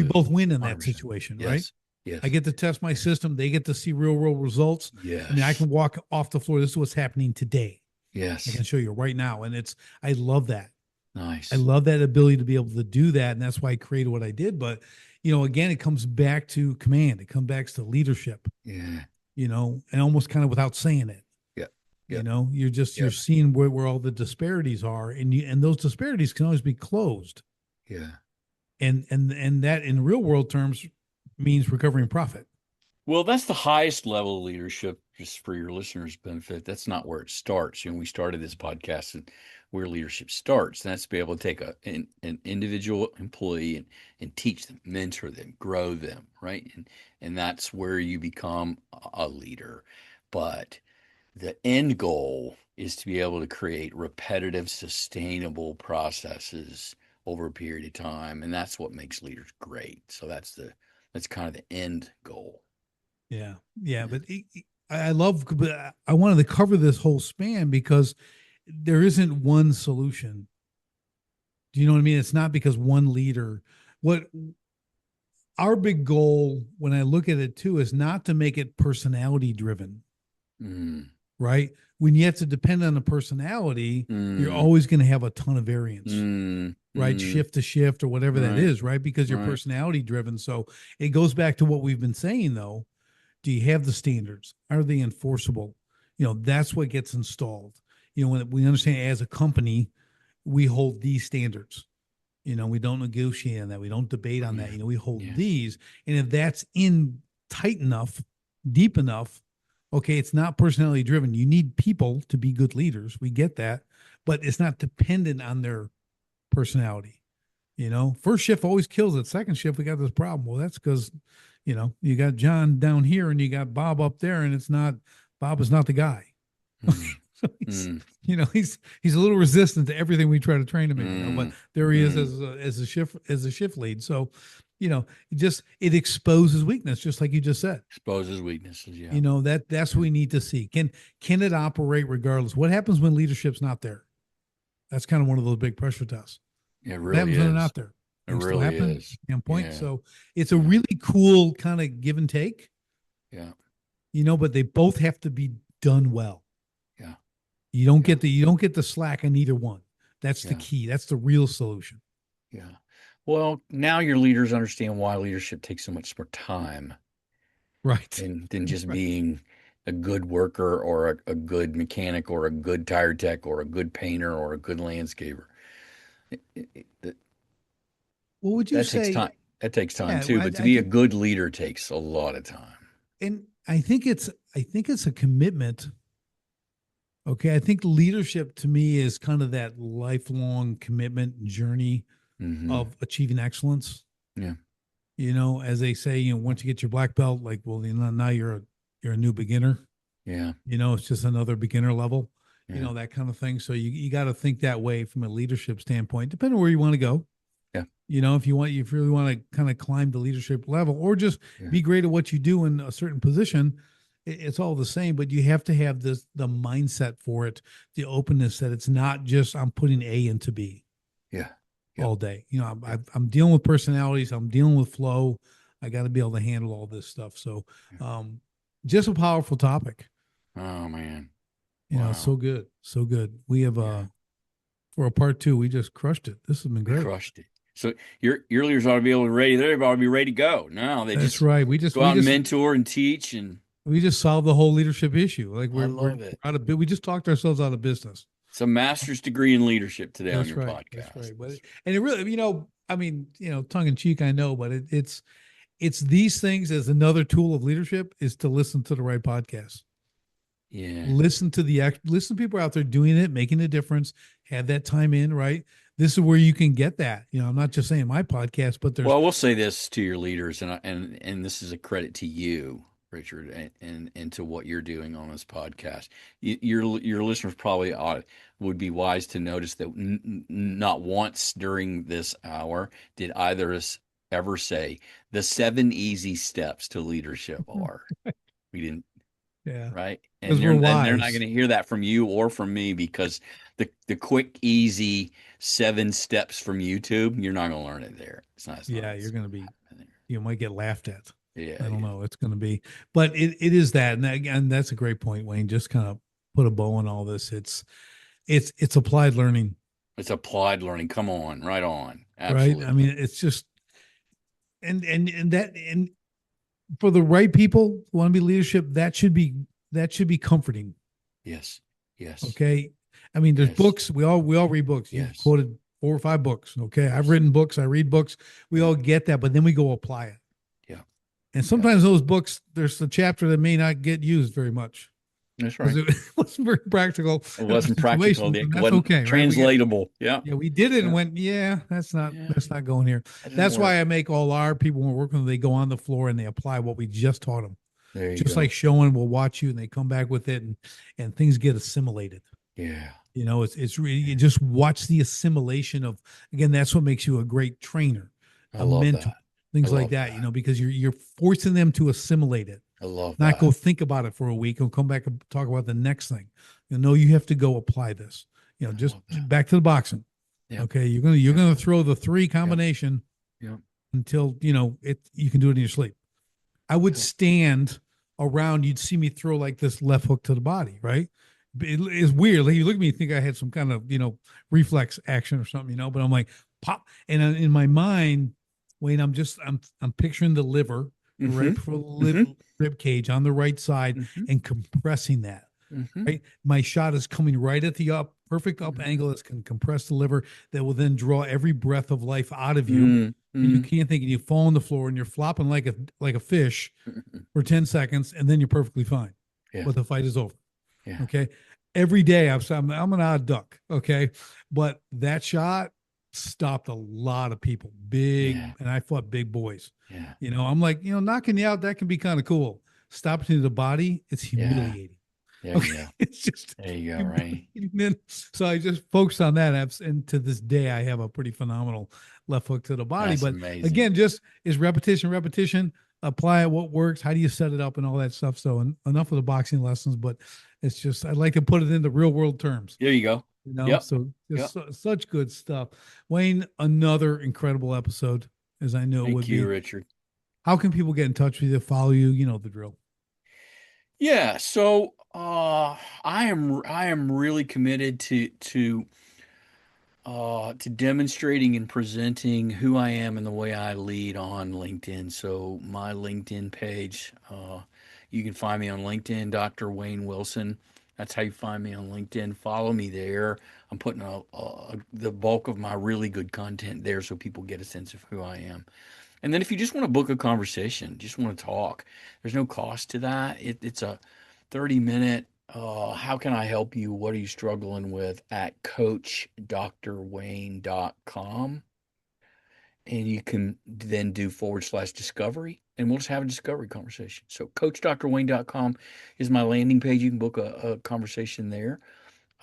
Speaker 2: both
Speaker 1: Absolutely.
Speaker 2: win in that
Speaker 1: 100%.
Speaker 2: situation, right?
Speaker 1: Yes.
Speaker 2: I
Speaker 1: Yes.
Speaker 2: get to test my system. They get to see real world results. I mean, I
Speaker 1: Yes.
Speaker 2: can walk off the floor. This is what's happening today. I
Speaker 1: Yes.
Speaker 2: can show you right now. And I love that. I
Speaker 1: Nice.
Speaker 2: love that ability to be able to do that. And that's why I created what I did. But, again, it comes back to command, it comes back to leadership,
Speaker 1: Yeah.
Speaker 2: and almost kind of without saying it.
Speaker 1: Yep. Yep.
Speaker 2: You're
Speaker 1: Yep.
Speaker 2: seeing where all the disparities are, and those disparities can always be closed.
Speaker 1: Yeah.
Speaker 2: And that in real world terms means recovering profit.
Speaker 1: Well, that's the highest level of leadership, just for your listeners' benefit. That's not where it starts. We started this podcast and where leadership starts. And that's to be able to take an individual employee and teach them, mentor them, grow them, right? And that's where you become a leader. But the end goal is to be able to create repetitive, sustainable processes over a period of time. And that's what makes leaders great. So that's kind of the end goal.
Speaker 2: Yeah. Yeah.
Speaker 1: Yeah.
Speaker 2: But I wanted to cover this whole span because there isn't one solution. Do you know what I mean? It's not because one leader, what our big goal when I look at it too is not to make it personality driven,
Speaker 1: Mm,
Speaker 2: right? When you have to depend on the personality, you're
Speaker 1: mm,
Speaker 2: always going to have a ton of variance,
Speaker 1: mm,
Speaker 2: right?
Speaker 1: mm,
Speaker 2: Shift to shift or whatever that
Speaker 1: right,
Speaker 2: is, right? Because you're
Speaker 1: right.
Speaker 2: personality driven. So it goes back to what we've been saying though. Do you have the standards? Are they enforceable? That's what gets installed. When we understand as a company, we hold these standards. We don't negotiate on that. We don't debate on that.
Speaker 1: Yeah,
Speaker 2: We hold
Speaker 1: yeah,
Speaker 2: these. And if that's in tight enough, deep enough, okay, it's not personality driven. You need people to be good leaders. We get that, but it's not dependent on their personality. First shift always kills it. Second shift, we got this problem. Well, that's because, you got John down here and you got Bob up there, and Bob is not the guy.
Speaker 1: mm,
Speaker 2: So he's,
Speaker 1: mm,
Speaker 2: he's a little resistant to everything we try to train him in, but
Speaker 1: mm,
Speaker 2: there he is
Speaker 1: mm.
Speaker 2: as a shift lead. So, it exposes weakness, just like you just said.
Speaker 1: Exposes weaknesses. Yeah,
Speaker 2: That's what
Speaker 1: yeah.
Speaker 2: we need to see. Can it operate regardless? What happens when leadership's not there? That's kind of one of those big pressure tests.
Speaker 1: It
Speaker 2: What
Speaker 1: really
Speaker 2: happens when they're
Speaker 1: is.
Speaker 2: not there?
Speaker 1: It
Speaker 2: Things still
Speaker 1: really
Speaker 2: happen.
Speaker 1: is.
Speaker 2: Standpoint.
Speaker 1: Yeah,
Speaker 2: So it's a
Speaker 1: yeah,
Speaker 2: really cool kind of give and take,
Speaker 1: yeah,
Speaker 2: but they both have to be done well.
Speaker 1: yeah, yeah,
Speaker 2: You don't get the slack on either one. That's the
Speaker 1: yeah,
Speaker 2: key. That's the real solution.
Speaker 1: yeah. Well, now your leaders understand why leadership takes so much more time
Speaker 2: Right.
Speaker 1: than just
Speaker 2: Right.
Speaker 1: being a good worker or a good mechanic or a good tire tech or a good painter or a good landscaper. It,
Speaker 2: What would you
Speaker 1: that takes
Speaker 2: say?
Speaker 1: time. That takes time
Speaker 2: Yeah,
Speaker 1: too, but to
Speaker 2: I
Speaker 1: be a
Speaker 2: think,
Speaker 1: good leader takes a lot of time.
Speaker 2: and I think it's a commitment. Okay, I think leadership to me is kind of that lifelong commitment journey
Speaker 1: Hmm.
Speaker 2: of achieving excellence.
Speaker 1: Yeah.
Speaker 2: You know, as they say, you know, once you get your black belt, like, well, you know, now you're a new beginner.
Speaker 1: Yeah.
Speaker 2: You know, it's just another beginner level. You
Speaker 1: Yeah.
Speaker 2: know, that kind of thing. So you got to think that way from a leadership standpoint, depending on where you want to go.
Speaker 1: Yeah.
Speaker 2: You know, if you really want to kind of climb the leadership level, or just
Speaker 1: Yeah.
Speaker 2: be great at what you do in a certain position, it's all the same. But you have to have the mindset for it, the openness that it's not just I'm putting A into B
Speaker 1: Yeah. Yep.
Speaker 2: all day. You know,
Speaker 1: Yep.
Speaker 2: I'm dealing with personalities. I'm dealing with flow. I got to be able to handle all this stuff. So,
Speaker 1: Yeah.
Speaker 2: um, just a powerful topic.
Speaker 1: Oh man.
Speaker 2: You know,
Speaker 1: Wow.
Speaker 2: so good, so good. We have
Speaker 1: Yeah.
Speaker 2: for a part two, we just crushed it. This has been
Speaker 1: We
Speaker 2: great.
Speaker 1: crushed it. So your leaders ought to be able to ready. They ought to be ready to go. No, they
Speaker 2: That's
Speaker 1: just
Speaker 2: right.
Speaker 1: go out and mentor and teach, and
Speaker 2: We just solved the whole leadership issue. Like
Speaker 1: I
Speaker 2: we're
Speaker 1: love it.
Speaker 2: out of we just talked ourselves out of business.
Speaker 1: It's a master's degree in leadership today on
Speaker 2: That's
Speaker 1: your
Speaker 2: right. That's
Speaker 1: podcast.
Speaker 2: right. And it really, you know, I mean, you know, tongue in cheek, I know, but it's these things as another tool of leadership is to listen to the right podcast.
Speaker 1: Yeah.
Speaker 2: Listen to people out there doing it, making a difference, have that time in, right? This is where you can get that. You know, I'm not just saying my podcast, but there's
Speaker 1: Well, we'll say this to your leaders, and this is a credit to you, Richard, and to what you're doing on this podcast. Your listeners probably would be wise to notice that not once during this hour did either of us ever say the 7 easy steps to leadership are. We didn't,
Speaker 2: yeah,
Speaker 1: right?
Speaker 2: because
Speaker 1: And
Speaker 2: we're
Speaker 1: they're not
Speaker 2: wise.
Speaker 1: going to hear that from you or from me because the quick, easy 7 steps from YouTube, you're not going to learn it there. It's not
Speaker 2: Yeah, you're going to be
Speaker 1: happening
Speaker 2: you might get laughed at.
Speaker 1: there.
Speaker 2: I
Speaker 1: Yeah,
Speaker 2: don't
Speaker 1: yeah.
Speaker 2: know. It's going to be, but it is that, and again, that's a great point, Wayne. Just kind of put a bow on all this. It's applied learning,
Speaker 1: It's applied learning. Come on, right on.
Speaker 2: right? I
Speaker 1: Absolutely.
Speaker 2: mean, it's just and for the right people who want to be leadership, that should be comforting.
Speaker 1: Yes, yes,
Speaker 2: Okay, I mean, there's
Speaker 1: yes,
Speaker 2: books. We all read books. You've
Speaker 1: yes,
Speaker 2: quoted 4 or 5 books. Okay, I've
Speaker 1: yes.
Speaker 2: written books. I read books. We
Speaker 1: Yeah,
Speaker 2: all get that, but then we go apply it.
Speaker 1: yeah,
Speaker 2: And
Speaker 1: yeah.
Speaker 2: sometimes those books, there's a chapter that may not get used very much
Speaker 1: That's
Speaker 2: because
Speaker 1: right.
Speaker 2: it wasn't very practical
Speaker 1: It
Speaker 2: in our
Speaker 1: wasn't practical.
Speaker 2: situations,
Speaker 1: It
Speaker 2: and that's
Speaker 1: wasn't
Speaker 2: okay, right?
Speaker 1: translatable. Yeah,
Speaker 2: Yeah, we did it and
Speaker 1: yeah,
Speaker 2: went, yeah,
Speaker 1: yeah.
Speaker 2: that's not going here.
Speaker 1: That didn't
Speaker 2: That's
Speaker 1: work.
Speaker 2: why I make all our people when we're working, they go on the floor and they apply what we just taught them.
Speaker 1: There you
Speaker 2: Just like
Speaker 1: go.
Speaker 2: showing, we'll watch you and they come back with it, and things get assimilated.
Speaker 1: Yeah,
Speaker 2: You know, it's really
Speaker 1: yeah.
Speaker 2: you just watch the assimilation of, again, that's what makes you a great trainer,
Speaker 1: I
Speaker 2: a
Speaker 1: love
Speaker 2: mentor,
Speaker 1: that. I
Speaker 2: things like
Speaker 1: love
Speaker 2: that, you
Speaker 1: that.
Speaker 2: know, because you're forcing them to assimilate it,
Speaker 1: I love
Speaker 2: not go
Speaker 1: that.
Speaker 2: think about it for a week and come back and talk about the next thing. You know, you have to go apply this. You know,
Speaker 1: I
Speaker 2: just
Speaker 1: love that.
Speaker 2: back to the boxing.
Speaker 1: Yep,
Speaker 2: Okay, you're
Speaker 1: yep,
Speaker 2: gonna throw the three
Speaker 1: yep,
Speaker 2: combination
Speaker 1: yep,
Speaker 2: until you know it. You can do it in your sleep. I would
Speaker 1: yep.
Speaker 2: stand around. You'd see me throw like this left hook to the body, right? It is weird. Like you look at me, you think I had some kind of reflex action or something, But I'm like pop, and in my mind, Wayne, I'm picturing the liver right
Speaker 1: Mm-hmm.
Speaker 2: before the
Speaker 1: Mm-hmm.
Speaker 2: rib cage on the right side
Speaker 1: Mm-hmm.
Speaker 2: and compressing that.
Speaker 1: Mm-hmm.
Speaker 2: Right, my shot is coming right at the perfect up
Speaker 1: Mm-hmm.
Speaker 2: angle. That's can compress the liver. That will then draw every breath of life out of you, and you
Speaker 1: Mm-hmm.
Speaker 2: can't think, and you fall on the floor, and you're flopping like a fish
Speaker 1: Mm-hmm.
Speaker 2: for 10 seconds, and then you're perfectly fine.
Speaker 1: Yeah,
Speaker 2: But the fight is over.
Speaker 1: yeah,
Speaker 2: Okay. Every day I'm an odd duck. Okay. But that shot stopped a lot of people.
Speaker 1: yeah,
Speaker 2: And I fought big boys.
Speaker 1: yeah,
Speaker 2: I'm like, knocking you out, that can be kind of cool. Stopping to the body, it's
Speaker 1: yeah.
Speaker 2: humiliating.
Speaker 1: There you
Speaker 2: Okay.
Speaker 1: go.
Speaker 2: It's just
Speaker 1: There you go, Ray.
Speaker 2: humiliating. So I just focused on that. And to this day, I have a pretty phenomenal left hook to the body.
Speaker 1: That's
Speaker 2: But
Speaker 1: amazing.
Speaker 2: again, just is repetition, apply it, what works, how do you set it up, and all that stuff. So enough of the boxing lessons, but it's just I'd like to put it into real world terms.
Speaker 1: There you go. Yep.
Speaker 2: So just
Speaker 1: Yep.
Speaker 2: such good stuff. Wayne, another incredible episode, as I knew it
Speaker 1: Thank
Speaker 2: would
Speaker 1: you,
Speaker 2: be.
Speaker 1: Richard.
Speaker 2: How can people get in touch with you, follow you? You know the drill.
Speaker 1: Yeah, so I am really committed to demonstrating and presenting who I am and the way I lead on LinkedIn. So my LinkedIn page, you can find me on LinkedIn, Dr. Wayne Wilson. That's how you find me on LinkedIn. Follow me there. I'm putting the bulk of my really good content there so people get a sense of who I am. And then if you just want to book a conversation, just want to talk, there's no cost to that. It's a 30-minute, how can I help you? What are you struggling with at coachdrwayne.com. And you can then do /discovery, and we'll just have a discovery conversation. So coachdrwayne.com is my landing page. You can book a conversation there.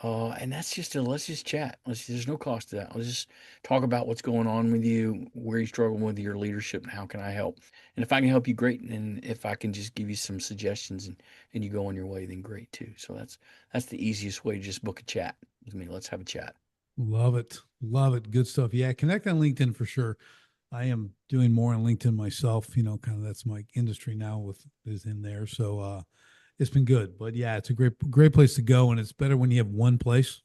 Speaker 1: And that's just let's just chat. There's no cost to that. Let's just talk about what's going on with you, where you're struggling with your leadership, and how can I help? And if I can help you, great. And if I can just give you some suggestions and you go on your way, then great too. So that's the easiest way to just book a chat with me. Let's have a chat.
Speaker 2: Love it. Love it. Good stuff. Yeah. Connect on LinkedIn for sure. I am doing more on LinkedIn myself, kind of that's my industry now with is in there. So it's been good. But yeah, it's a great place to go. And it's better when you have one place,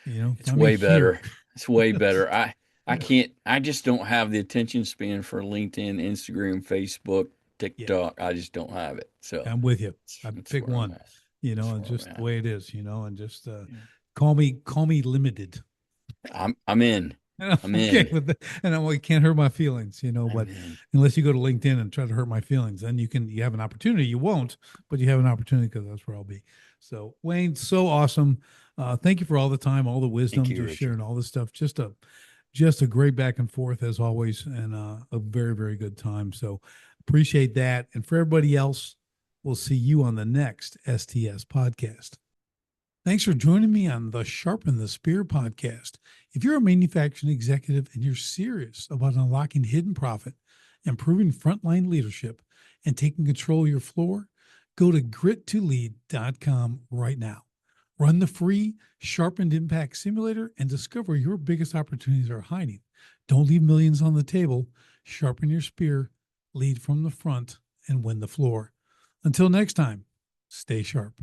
Speaker 1: It's
Speaker 2: find me
Speaker 1: way
Speaker 2: here.
Speaker 1: better. It's way better. I
Speaker 2: Yeah.
Speaker 1: can't. I just don't have the attention span for LinkedIn, Instagram, Facebook,
Speaker 2: Yeah.
Speaker 1: TikTok. I just don't have it. So
Speaker 2: I'm with you. I
Speaker 1: that's
Speaker 2: pick
Speaker 1: where I'm
Speaker 2: one,
Speaker 1: at. That's
Speaker 2: and
Speaker 1: where I'm
Speaker 2: just the
Speaker 1: at.
Speaker 2: way it is, and just
Speaker 1: Yeah.
Speaker 2: call me limited.
Speaker 1: I'm in.
Speaker 2: And I'm
Speaker 1: I'm
Speaker 2: okay
Speaker 1: in.
Speaker 2: with that. And I'm like, can't hurt my feelings,
Speaker 1: I'm
Speaker 2: but
Speaker 1: in.
Speaker 2: unless you go to LinkedIn and try to hurt my feelings, then you have an opportunity. You won't, but you have an opportunity because that's where I'll be. So Wayne, so awesome. Thank you for all the time, all the
Speaker 1: Thank
Speaker 2: wisdom,
Speaker 1: you,
Speaker 2: just
Speaker 1: Richard.
Speaker 2: sharing all this stuff. Just a great back and forth as always, and a very, very good time. So appreciate that. And for everybody else, we'll see you on the next STS podcast. Thanks for joining me on the Sharpen the Spear podcast. If you're a manufacturing executive and you're serious about unlocking hidden profit, improving frontline leadership, and taking control of your floor, go to grit2lead.com right now. Run the free Sharpened Impact Simulator and discover where your biggest opportunities are hiding. Don't leave millions on the table. Sharpen your spear, lead from the front, and win the floor. Until next time, stay sharp.